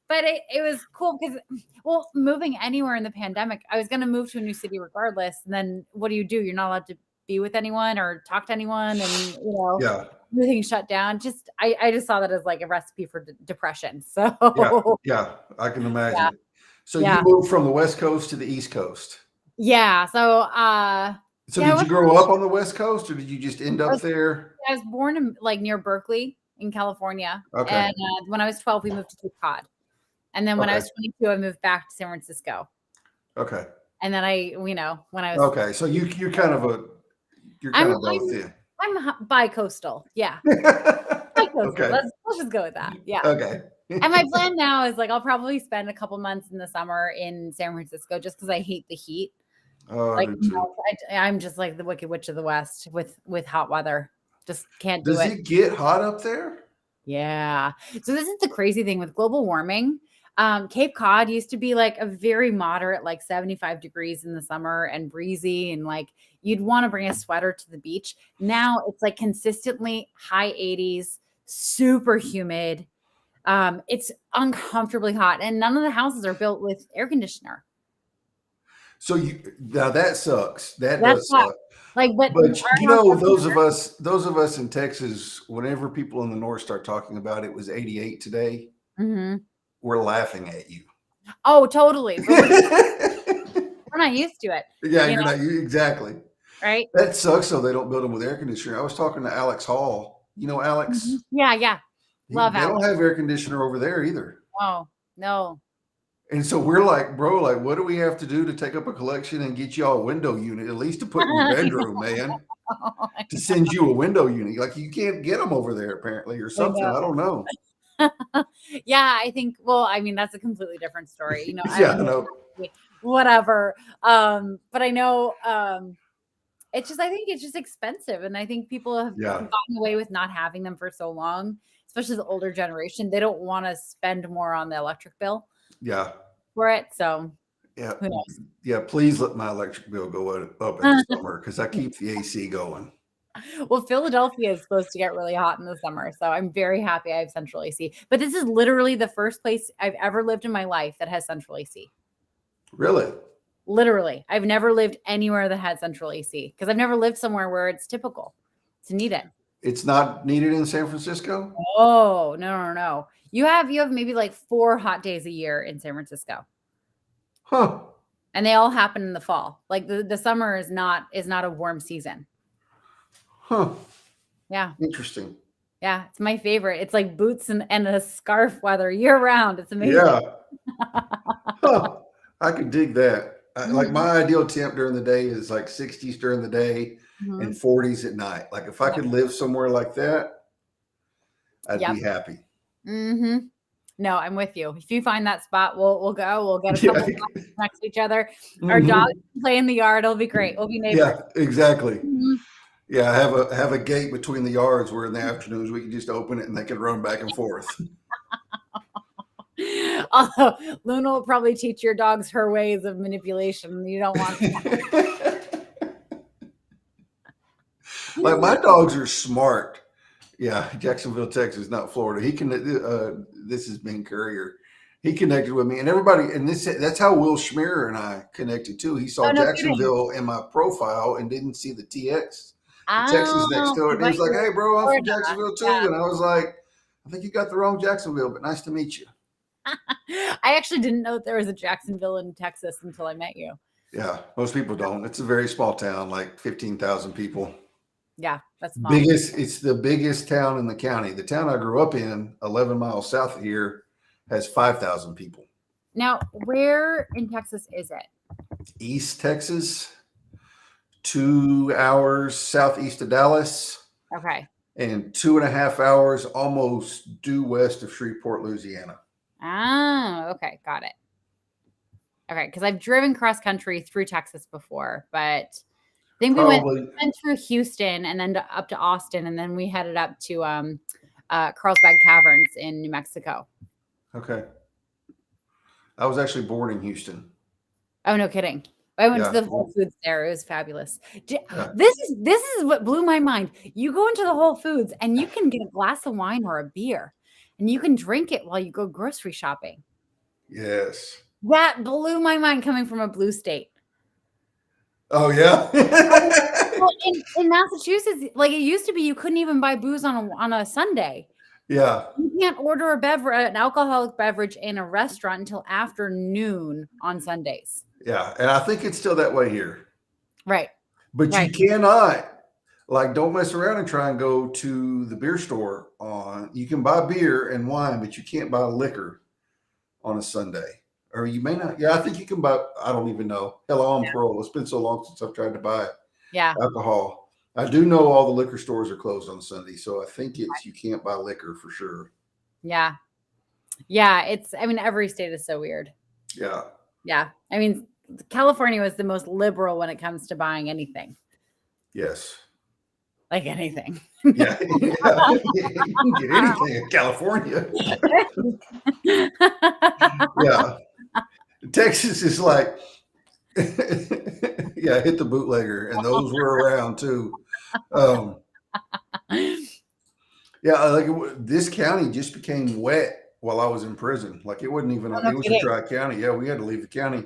But it was cool because, well, moving anywhere in the pandemic, I was going to move to a new city regardless. And then what do? You're not allowed to be with anyone or talk to anyone, and Yeah. everything shut down. I just saw that as like a recipe for depression. So Yeah. Yeah. I can yeah, imagine. So you yeah, moved from the West Coast to the East Coast. yeah. So So yeah, did you grow up on the West Coast or did you just end up there? I was born in like near Berkeley in California, Okay. and when I was 12, we moved to Cape Cod, and then when I Okay. was 22, I moved back to San Francisco, Okay. and then when I was Okay. So you're kind of both then. I'm bi-coastal, yeah, bi-coastal. Okay. Let's just go with that, yeah. Okay. And my plan now is like I'll probably spend a couple months in the summer in San Francisco just because I hate the heat. Oh, I Like do too. I'm just like the Wicked Witch of the West with hot weather. Just can't do Does it. it get hot up there? Yeah. So this is the crazy thing with global warming. Cape Cod used to be like a very moderate, like 75 degrees in the summer and breezy, and like you'd want to bring a sweater to the beach. Now it's like consistently high 80s, super humid. It's uncomfortably hot, and none of the houses are built with air conditioner. So now that sucks. That That's does not suck. like, but But our house has those of us in Texas, whenever people in the north start talking about it was 88 today, Mhm. we're laughing at you. Oh, totally. But we're not used to it, Yeah, you know, exactly. right? That sucks though. They don't build them with air conditioner. I was talking to Alex Hall. You know Alex? Yeah, yeah. Love They don't Alex. have air conditioner over there either. Oh, no. And so we're like, bro, like, what do we have to do to take up a collection and get y'all a window unit, at least to put in your bedroom, man? To send you a window unit. Like you can't get them over there apparently or I something. know. I don't know. Yeah, I think, well, I mean, that's a completely different story. Yeah, I know. Whatever. But I know I think it's just expensive. And I think people have Yeah. gotten away with not having them for so long, especially the older generation. They don't want to spend more on the electric bill Yeah. for it. So Yeah. who knows? Yeah. Please let my electric bill go up in the summer because I keep the AC going. Well, Philadelphia is supposed to get really hot in the summer, so I'm very happy I have central AC. But this is literally the first place I've ever lived in my life that has central AC. Really? Literally. I've never lived anywhere that had central AC because I've never lived somewhere where it's typical to need it. It's not needed in San Francisco? Oh, no. You have maybe like 4 hot days a year in San Francisco. Huh. And they all happen in the fall. Like the summer is not a warm season. Huh. Yeah. Interesting. Yeah, it's my favorite. It's like boots and a scarf weather year round. It's amazing. Yeah. Huh. I could dig that. Like Mhm, my ideal temp during the day is like 60s during the day and mhm. 40s at night. Like if I Yep, could live somewhere like that, I'd yep. be happy. Mhm. No, I'm with you. If you find that spot, we'll go. We'll get a Yeah. couple boxes next to each other. Our dogs Mhm. can play in the yard. It'll be great. We'll be neighbors. Yeah, exactly. Mhm. Yeah, have a gate between the yards where in the afternoons we can just open it and they can run back and forth. Although Luna will probably teach your dogs her ways of manipulation. You don't want Like my that. dogs are smart. Yeah, Jacksonville, Texas, not Florida. He can. This is Ben Courier. He connected with me, and everybody, and that's how Will Schmerer and I connected too. He Oh, saw no kidding. Jacksonville in my profile and didn't see the TX, the Texas next Oh, to it. he And he thought was you like, were "Hey, in bro, I'm from Florida. Jacksonville too." Yeah. And I was like, "I think you got the wrong Jacksonville, but nice to meet you." I actually didn't know that there was a Jacksonville in Texas until I met you. Yeah, most people don't. It's a very small town, like 15,000 people. Yeah, that's small. Biggest, it's the biggest town in the county. The town I grew up in, 11 miles south of here, has 5,000 people. Now, where in Texas is it? East Texas, 2 hours southeast of Dallas, Okay. and 2.5 hours almost due west of Shreveport, Louisiana. Oh, okay. Got it. Okay. Because I've driven cross country through Texas before, but I think Probably. went through Houston and then up to Austin, and then we headed up to Carlsbad Caverns in New Mexico. Okay. I was actually born in Houston. Oh, no kidding. I went to Yeah. the Whole Foods there. It was fabulous. Yeah. This is what blew my mind. You go into the Whole Foods and you can get a glass of wine or a beer, and you can drink it while you go grocery shopping. Yes. That blew my mind coming from a blue state. Oh, yeah. Well, in Massachusetts, like it used to be, you couldn't even buy booze on a Sunday. Yeah. You can't order an alcoholic beverage in a restaurant until after noon on Sundays. Yeah. And I think it's still that way here. Right. But you Right. cannot, like, don't mess around and try and go to the beer store on. You can buy beer and wine, but you can't buy liquor on a Sunday. Or you may not. Yeah, I think you can buy. I don't even know. Hell, I'm on parole. It's been so long since I've tried to buy Yeah. alcohol. I do know all the liquor stores are closed on Sunday, so I think it's you can't buy liquor for sure. Yeah. Yeah. I mean, every state is so weird. Yeah. Yeah. I mean, California was the most liberal when it comes to buying anything. Yes. Like anything. Yeah. You can get anything in California. Yeah. Texas is like, yeah, hit the bootlegger, and those were around too. Yeah, like this county just became wet while I was in prison. Like it wasn't even, Oh, no it was a kidding. dry county. Yeah, we had to leave the county.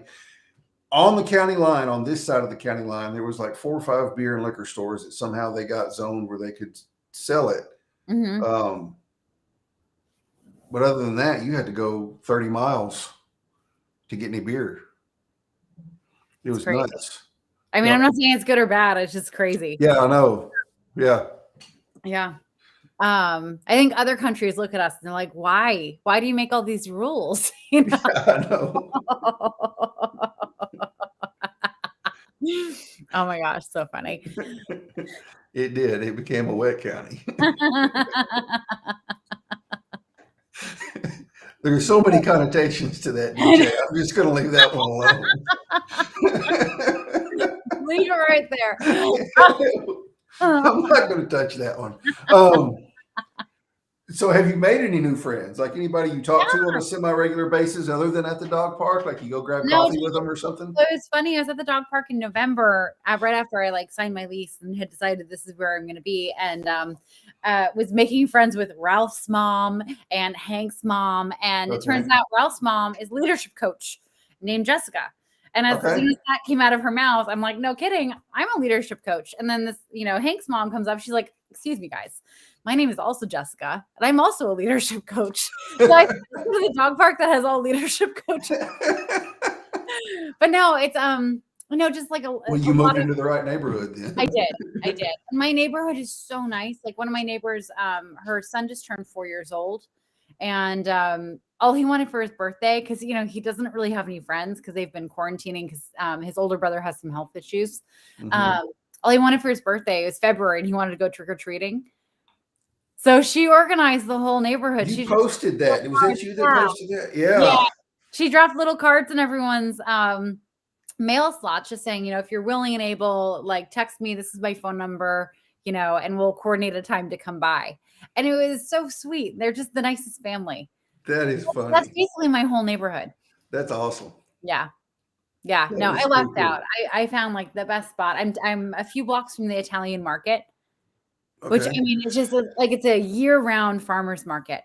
On the county line, on this side of the county line, there was like 4 or 5 beer and liquor stores that somehow they got zoned where they could sell it. Mhm. But other than that, you had to go 30 miles to get any beer. It was crazy. nuts. I mean, Yeah. I'm not saying it's good or bad. It's just crazy. Yeah, I know. Yeah. Yeah. I think other countries look at us and they're like, why? Why do you make all these rules? You know? I know. Oh my gosh, so funny. It did. It became a wet county. There are so many connotations to that, DJ. I'm just going to leave that one alone. Leave it right there. I'm not going to touch that one. So have you made any new friends? Like anybody you talk to on a semi-regular basis other than at the dog park? Like you go grab coffee with them or something? So it was funny. I was at the dog park in November, right after I like signed my lease and had decided this is where I'm going to be, and was making friends with Ralph's mom and Hank's mom. And it turns out Ralph's mom is leadership coach named Jessica. And as soon as that came out of her mouth, I'm like, no kidding, I'm a leadership coach. And then this, Hank's mom comes up. She's like, excuse me, guys. My name is also Jessica, and I'm also a leadership coach. So I go to the dog park that has all leadership coaches. But no, No, just like a Well, you lot moved of. into the right neighborhood I then. did. I did. And my neighborhood is so nice. Like one of my neighbors, her son just turned 4 years old. And all he wanted for his birthday, because he doesn't really have any friends because they've been quarantining because his older brother has some health issues. Mhm. All he wanted for his birthday was February, and he wanted to go trick or treating. So she organized the whole neighborhood. You She dropped posted little that. Was cards. that you that Yeah, posted that? yeah. Yeah. She dropped little cards in everyone's mail slots, just saying, if you're willing and able, like text me. This is my phone number, and we'll coordinate a time to come by. And it was so sweet. They're just the nicest family. That is That's funny. basically my whole neighborhood. That's awesome. Yeah. Yeah. That No, is I so lucked cool. out. I found like the best spot. I'm a few blocks from the Italian market, which Okay. I mean, it's just like it's a year-round farmers market.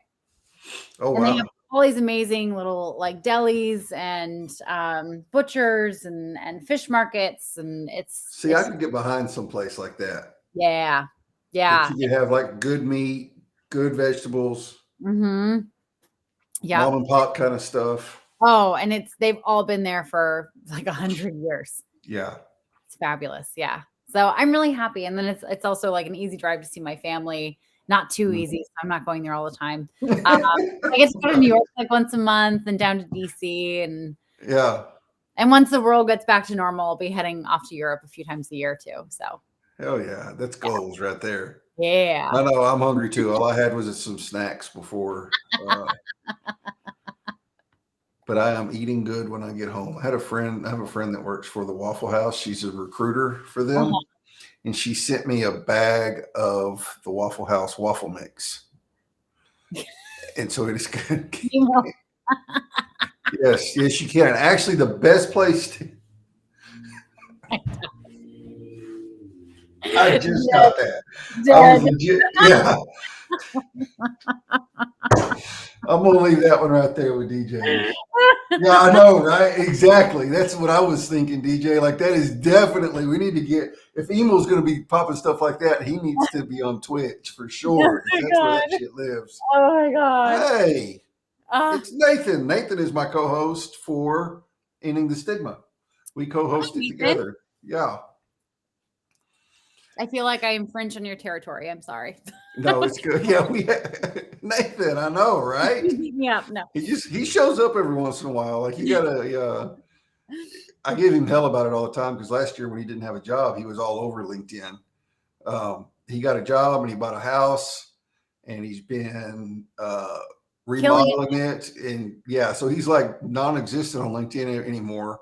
Oh And they have wow. all these amazing little like delis and butchers and fish markets. And See, I it's could get behind some place like that. yeah. That Yeah. you could have like good meat, good vegetables, Mm-hmm. Yeah. mom and pop kind of stuff. Oh, and they've all been there for like 100 years. Yeah. It's fabulous. Yeah. So I'm really happy. And then it's also like an easy drive to see my family. Not too Mhm. easy. So I'm not going there all the time. I get to go to New York like once a month and down to DC Yeah. and once the world gets back to normal, I'll be heading off to Europe a few times a year too. So Hell yeah. That's goals right there. yeah. I know I'm hungry too. All I had was some snacks before. But I am eating good when I get home. I have a friend that works for the Waffle House. She's a recruiter for them. Uh-huh. And she sent me a bag of the Waffle House waffle mix. And so it is good. You know, Yes, you can. Actually, the best place I just got that. I was dead. legit, yeah. I'm gonna leave that one right there with DJ. Yeah, I know, right? Exactly. That's what I was thinking, DJ. Like that is definitely we need to get if Emo's gonna be popping stuff like that, he needs to be on Twitch for Oh sure. 'Cause my that's where that god. shit lives. Oh my god. Hey, Uh, it's Nathan. Nathan is my co-host for Ending the Stigma. We co-host it Nathan, together. Yeah. I feel like I infringe on your territory. I'm sorry. No, it's good. Yeah, Nathan, I know, right? You beat me up. No. He shows up every once in a while. Like you gotta I give him hell about it all the time because last year when he didn't have a job, he was all over LinkedIn. He got a job and he bought a house and he's been Killing it. remodeling it. And yeah, so he's like non-existent on LinkedIn anymore.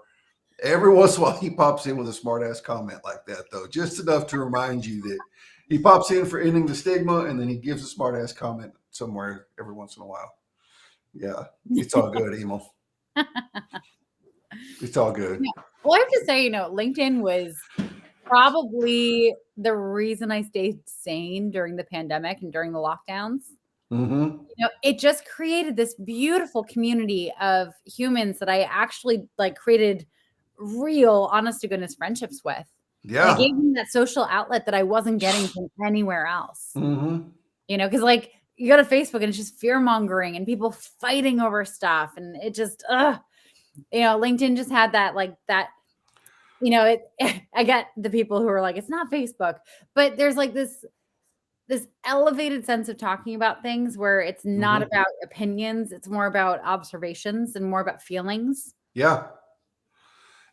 Every once in a while, he pops in with a smart ass comment like that, though, just enough to remind you that he pops in for ending the stigma and then he gives a smart ass comment somewhere every once in a while. Yeah, it's all good, Emil. It's all good. Yeah. Well, I have to say, LinkedIn was probably the reason I stayed sane during the pandemic and during the lockdowns. Mm-hmm. It just created this beautiful community of humans that I actually like created real, honest to goodness friendships with. And it Yeah. gave me that social outlet that I wasn't getting from anywhere else. Mm-hmm. Because like you go to Facebook and it's just fear mongering and people fighting over stuff. And it just, LinkedIn just had that, like that, I get the people who are like, it's not Facebook, but there's like this elevated sense of talking about things where it's not Mm-hmm. about opinions. It's more about observations and more about feelings. Yeah.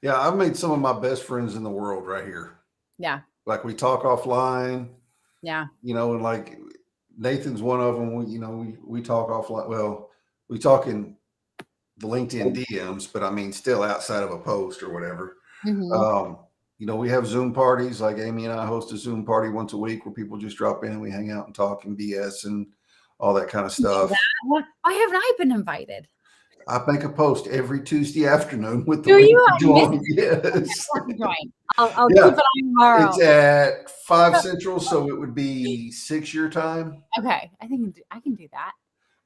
Yeah. I've made some of my best friends in the world right here. Yeah. Like we talk offline, Yeah. and like Nathan's one of them. We talk offline. Well, we talk in the LinkedIn DMs, but I mean, still outside of a post or whatever. Mm-hmm. We have Zoom parties. Like Amy and I host a Zoom party once a week where people just drop in and we hang out and talk and BS and all that kind of stuff. Why haven't I been invited? I make a post every Tuesday afternoon with the Do link you? to I join. missed it. Okay, Yes. I'll have to join. I'll Yeah. keep it on tomorrow. It's at 5 Central, so it would be 6 your time. Okay. I think I can do that.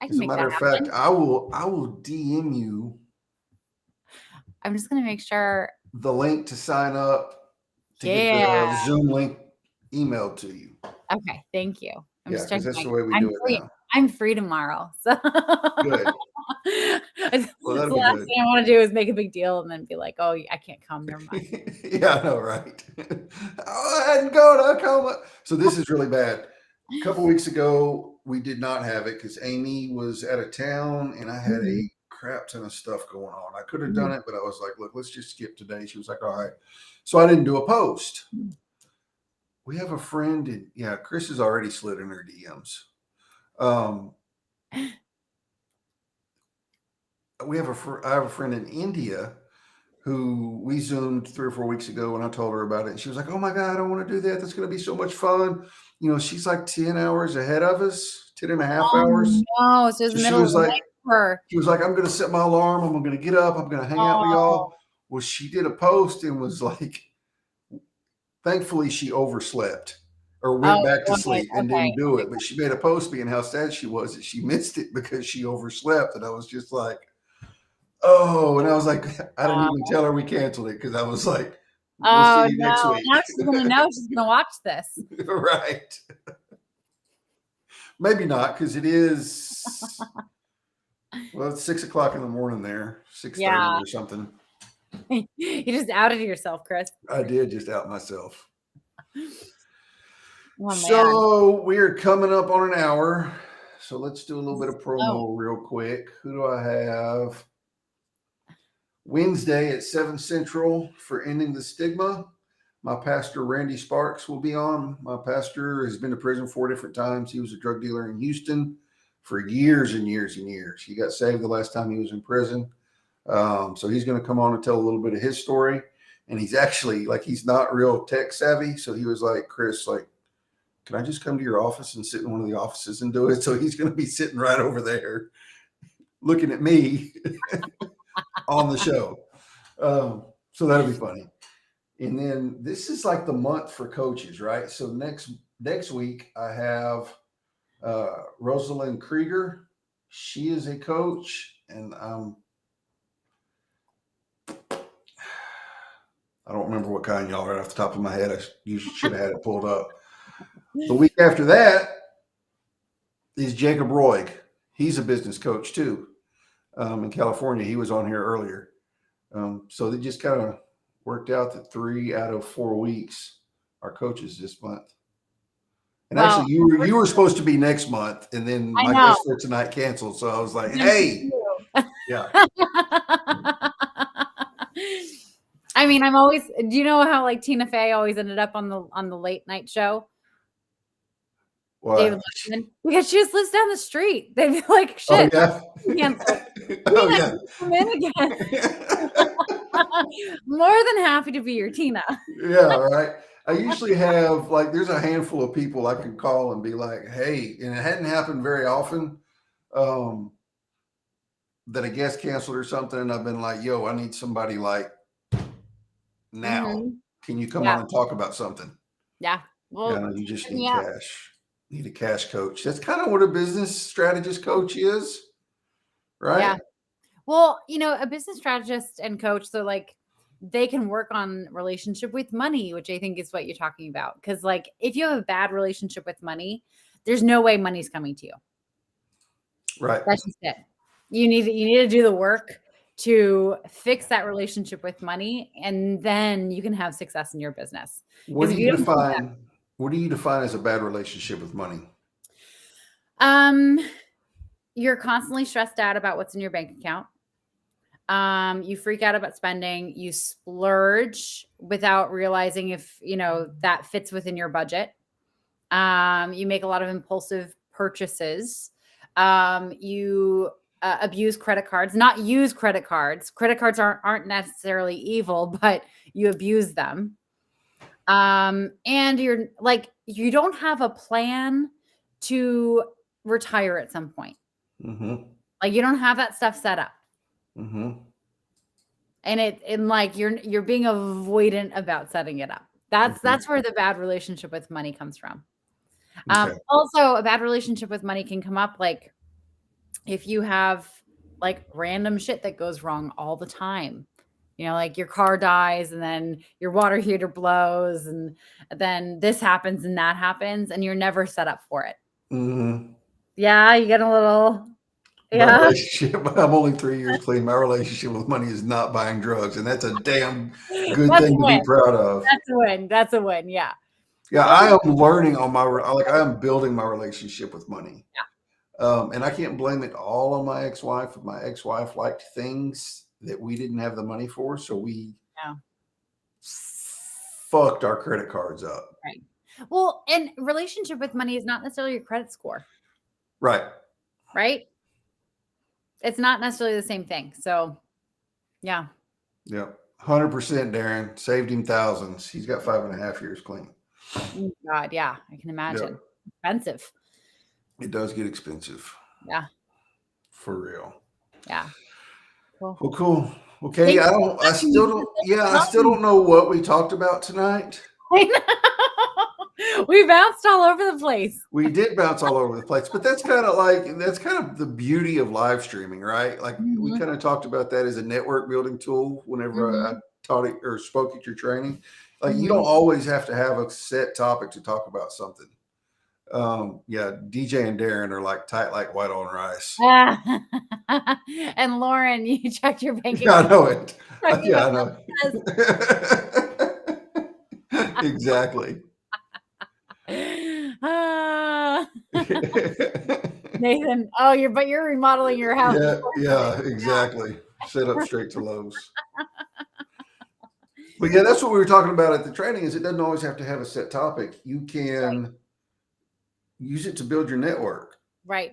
I can As a make matter that of happen. fact, I will DM you I'm just gonna make sure. the link to sign up to get Yeah. the Zoom link emailed to you. Okay. Thank you. I'm Yeah, just because checking. that's the way we I'm do it free. now. I'm free tomorrow. So Good. Well, The that'll be last good. thing I want to do is make a big deal and then be like, oh, I can't come. Never mind. Yeah, I know, right? Oh, I hadn't gone to Oklahoma. So this is really bad. A couple weeks ago, we did not have it because Amy was out of town and I had a Mhm. crap ton of stuff going on. I could have Mhm. done it, but I was like, look, let's just skip today. She was like, all right. So I didn't do a post. We have a friend, and yeah, Chris has already slid in her DMs. Um, I have a friend in India who we Zoomed 3 or 4 weeks ago and I told her about it. And she was like, oh my God, I want to do that. That's going to be so much fun. You know, she's like 10 hours ahead of us, 10 and a half Oh hours. no! So it's So the middle of the night for her. she was like, I'm going to set my alarm. I'm going to get up. I'm going to hang out with Oh, y'all. Well, she did a post and was like, thankfully she overslept or went oh, back to okay, sleep and okay. didn't do it. But she made a post being how sad she was that she missed it because she overslept. And I was just like, oh, and I was like, I didn't even tell her we canceled it because I was like, we'll see Oh you next no! week. Now she's gonna know. She's gonna watch this. Right. Maybe not because it is, well, it's 6 o'clock in the morning there, 6:30 Yeah. or something. You just outed yourself, Chris. I did just out myself. Oh man. So we're coming up on an hour. So let's do a little bit of Oh, promo real quick. Who do I have? Wednesday at 7 Central for Ending the Stigma. My pastor, Randy Sparks, will be on. My pastor has been to prison 4 different times. He was a drug dealer in Houston for years and years and years. He got saved the last time he was in prison. So he's going to come on and tell a little bit of his story. And he's actually like, he's not real tech savvy. So he was like, Chris, like, can I just come to your office and sit in one of the offices and do it? So he's going to be sitting right over there looking at me on the show. So that'll be funny. And then this is like the month for coaches, right? So next week I have Rosalind Krieger. She is a coach, and I don't remember what kind, y'all, right off the top of my head. You should have had it pulled up. The week after that is Jacob Roig. He's a business coach too, in California. He was on here earlier. So they just kind of worked out that 3 out of 4 weeks are coaches this month. And well, actually, you were supposed to be next month, and then I my know. guest for tonight canceled. So I was like, Good for hey, you. yeah. I mean, I'm always. Do you know how like Tina Fey always ended up on the late night show? David What? Letterman, because she just lives down the street. They'd be like, Oh "Shit, yeah. canceled." Oh Tina, yeah. come in again. More than happy to be your Tina. Yeah. Right. I usually have like there's a handful of people I can call and be like, hey, and it hadn't happened very often. That a guest canceled or something, and I've been like, yo, I need somebody like now. Mhm. Can you come Yeah, on and talk about something? yeah. Yeah, Well, no, you just hit need me up. cash. Need a cash coach. That's kind of what a business strategist coach is, Yeah. right? Well, a business strategist and coach, so like they can work on relationship with money, which I think is what you're talking about. Because like if you have a bad relationship with money, there's no way money's coming to you. Right. That's just it. You need to do the work to fix that relationship with money, and then you can have success in your business. What Because do if you you don't do define? What do you define as a bad relationship with money? that, you're constantly stressed out about what's in your bank account. You freak out about spending, you splurge without realizing if that fits within your budget. You make a lot of impulsive purchases. You abuse credit cards, not use credit cards. Credit cards aren't necessarily evil, but you abuse them. And you're like, you don't have a plan to retire at some point. Mm-hmm. Like you don't have that stuff set up. Mm-hmm. And like you're being avoidant about setting it up. That's where the bad relationship with money comes from. Okay. Also, a bad relationship with money can come up like if you have like random shit that goes wrong all the time. Like your car dies and then your water heater blows and then this happens and that happens and you're never set up for it. Mm-hmm. Yeah, you get a little My Yeah. relationship, I'm only 3 years clean. My relationship with money is not buying drugs, and that's a damn good That's a thing to be win. proud of. That's a win. That's a win. Yeah. Yeah, Well, I am learning on my like I am building my relationship with money. And I can't blame it all on my ex-wife. My ex-wife liked things that we didn't have the money for, so we yeah. fucked our credit cards up. Right. Well, and relationship with money is not necessarily your credit score, Right. right? It's not necessarily the same thing. So, yeah. Yeah. 100%, Darren. Saved him thousands. He's got 5.5 years clean. Oh, God, yeah, I can imagine. Expensive. It does get expensive. Yeah. For real. Yeah. Cool. Well, cool. Well, Katie, I still don't know what we talked about tonight. I know. We bounced all over the place. We did bounce all over the place, but that's kind of the beauty of live streaming, right? Like we kind of talked about that as a network building tool whenever I taught it or spoke at your training. Like you don't always have to have a set topic to talk about something. Yeah, DJ and Darren are like tight like white on rice. And Lauren, you checked your bank account. Yeah, I know it. Yeah, I know. Exactly. Nathan, you're remodeling your house. Yeah, exactly. Set up straight to Lowe's. But yeah, that's what we were talking about at the training. Is it doesn't always have to have a set topic. You can use it to build your network. Right.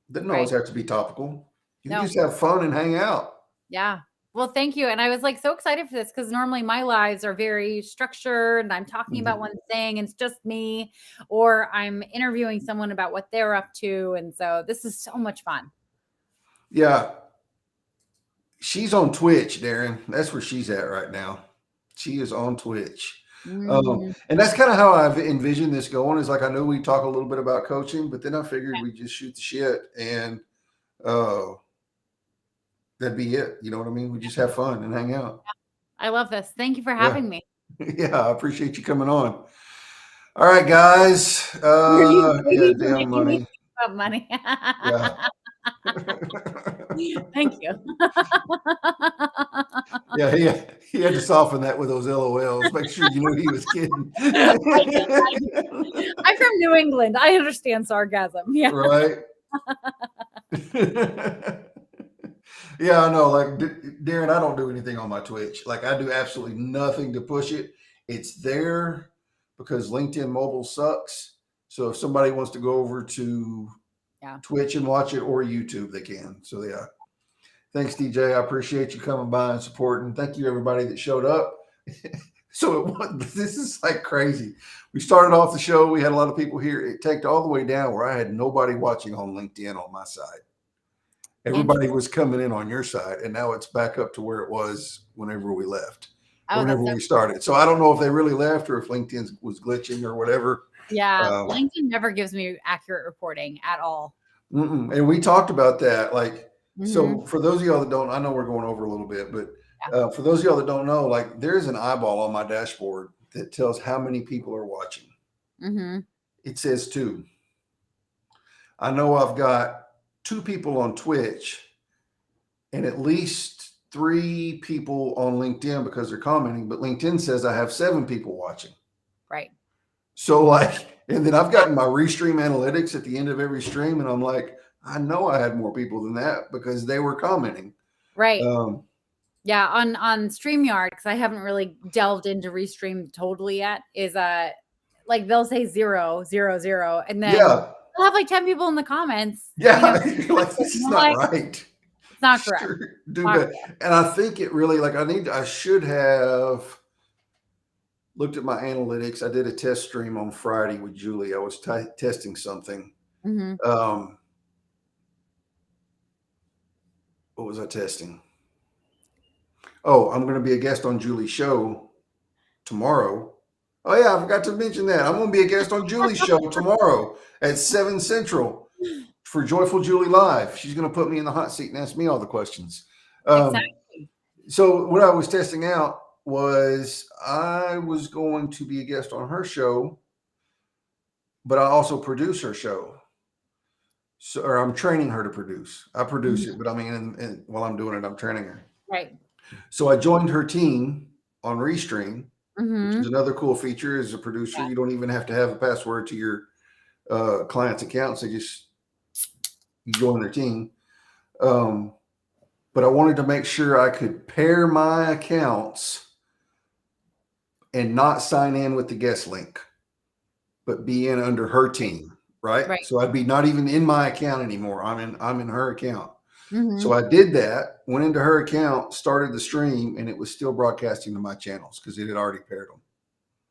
It doesn't always have to be topical. You can just No. have fun and hang out. Yeah. Well, thank you. And I was like so excited for this because normally my lives are very structured and I'm talking about one thing and it's just me, or I'm interviewing someone about what they're up to. And so this is so much fun. Yeah. She's on Twitch, Darren. That's where she's at right now. She is on Twitch. And that's kind of how I've envisioned this going is like, I know we talk a little bit about coaching, but then I figured we just shoot the shit and that'd be it. You know what I mean? We just have fun and hang out. I love this. Thank you for having me. Yeah, I appreciate you coming on. All right, guys. Damn money. About money. Yeah. Thank you. Yeah, he had to soften that with those LOLs. Make sure you knew he was kidding. I'm from New England. I understand sarcasm. Yeah. Right. Yeah, I know. Like Darren, I don't do anything on my Twitch. Like I do absolutely nothing to push it. It's there because LinkedIn mobile sucks. So if somebody wants to go over to Twitch and watch it or YouTube, they can. So yeah. Thanks, DJ. I appreciate you coming by and supporting. Thank you, everybody that showed up. So this is like crazy. We started off the show. We had a lot of people here. It taked all the way down where I had nobody watching on LinkedIn on my side. Everybody was coming in on your side, and now it's back up to where it was whenever we left, whenever we started. So I don't know if they really left or if LinkedIn was glitching or whatever. Yeah, LinkedIn never gives me accurate reporting at all. And we talked about that. Like, so for those of y'all that don't, I know we're going over a little bit, but for those of y'all that don't know, like there's an eyeball on my dashboard that tells how many people are watching. It says 2. I know I've got 2 people on Twitch and at least 3 people on LinkedIn because they're commenting, but LinkedIn says I have 7 people watching. Right. So like, and then I've gotten my restream analytics at the end of every stream and I'm like, I know I had more people than that because they were commenting. Right. Yeah. On StreamYard, because I haven't really delved into restream totally yet, is like they'll say 0, 0, 0. And then I'll have like 10 people in the comments. Yeah. You're like, this is not right. It's not correct. Do that. And I think it really like I should have looked at my analytics. I did a test stream on Friday with Julie. I was testing something. What was I testing? Oh, I'm going to be a guest on Julie's show tomorrow. Oh yeah, I forgot to mention that. I'm going to be a guest on Julie's show tomorrow at 7 Central for Joyful Julie Live. She's going to put me in the hot seat and ask me all the questions. Exactly. So what I was testing out was I was going to be a guest on her show, but I also produce her show. So, or I'm training her to produce. I produce it, but I mean, and while I'm doing it, I'm training her. Right. So I joined her team on Restream, which is Mm-hmm. another cool feature. As a producer, Yeah. you don't even have to have a password to your clients' accounts. They just you join their team. But I wanted to make sure I could pair my accounts and not sign in with the guest link, but be in under her team, right? Right. So I'd be not even in my account anymore. I'm in her account. Mm-hmm. So I did that, went into her account, started the stream, and it was still broadcasting to my channels because it had already paired them.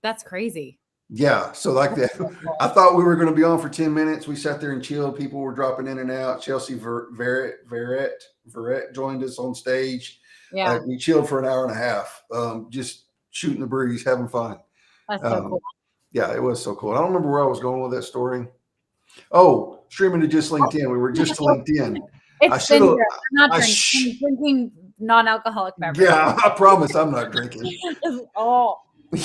That's crazy. Yeah. So like That's that, so cool. I thought we were going to be on for 10 minutes. We sat there and chilled. People were dropping in and out. Chelsea Verrett joined us on stage. Yeah. We chilled for an hour and a half, just shooting the breeze, having fun. That's so cool. Yeah, it was so cool. I don't remember where I was going with that story. Oh, streaming to just LinkedIn. We were just to LinkedIn. I It's should have. I'm not drinking. I'm drinking non-alcoholic beverage. Yeah, I promise I'm not drinking. Oh.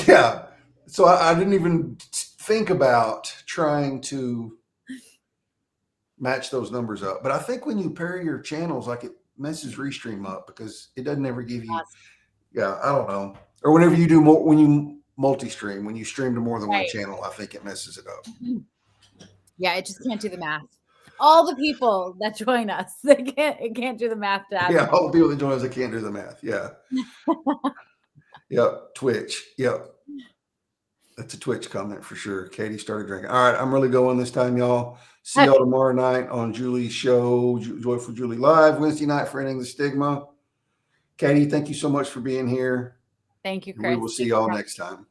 Yeah. So I didn't even think about trying to match those numbers up. But I think when you pair your channels, like it messes Restream up because it doesn't ever give you. Yeah, I don't know. Or whenever you do more, when you multi-stream, when you stream to more than one channel, I think it messes it up. Yeah, it just can't do the math. All the people that join us, it can't do the math to add. Yeah, all the people that join us, they can't do the math. Yeah. Yep. Twitch. Yep. That's a Twitch comment for sure. Katie started drinking. All right, I'm really going this time, y'all. See y'all tomorrow night on Julie's show, Joyful Julie Live, Wednesday night for Ending the Stigma. Katie, thank you so much for being here. Thank you, Chris. We will see y'all next time.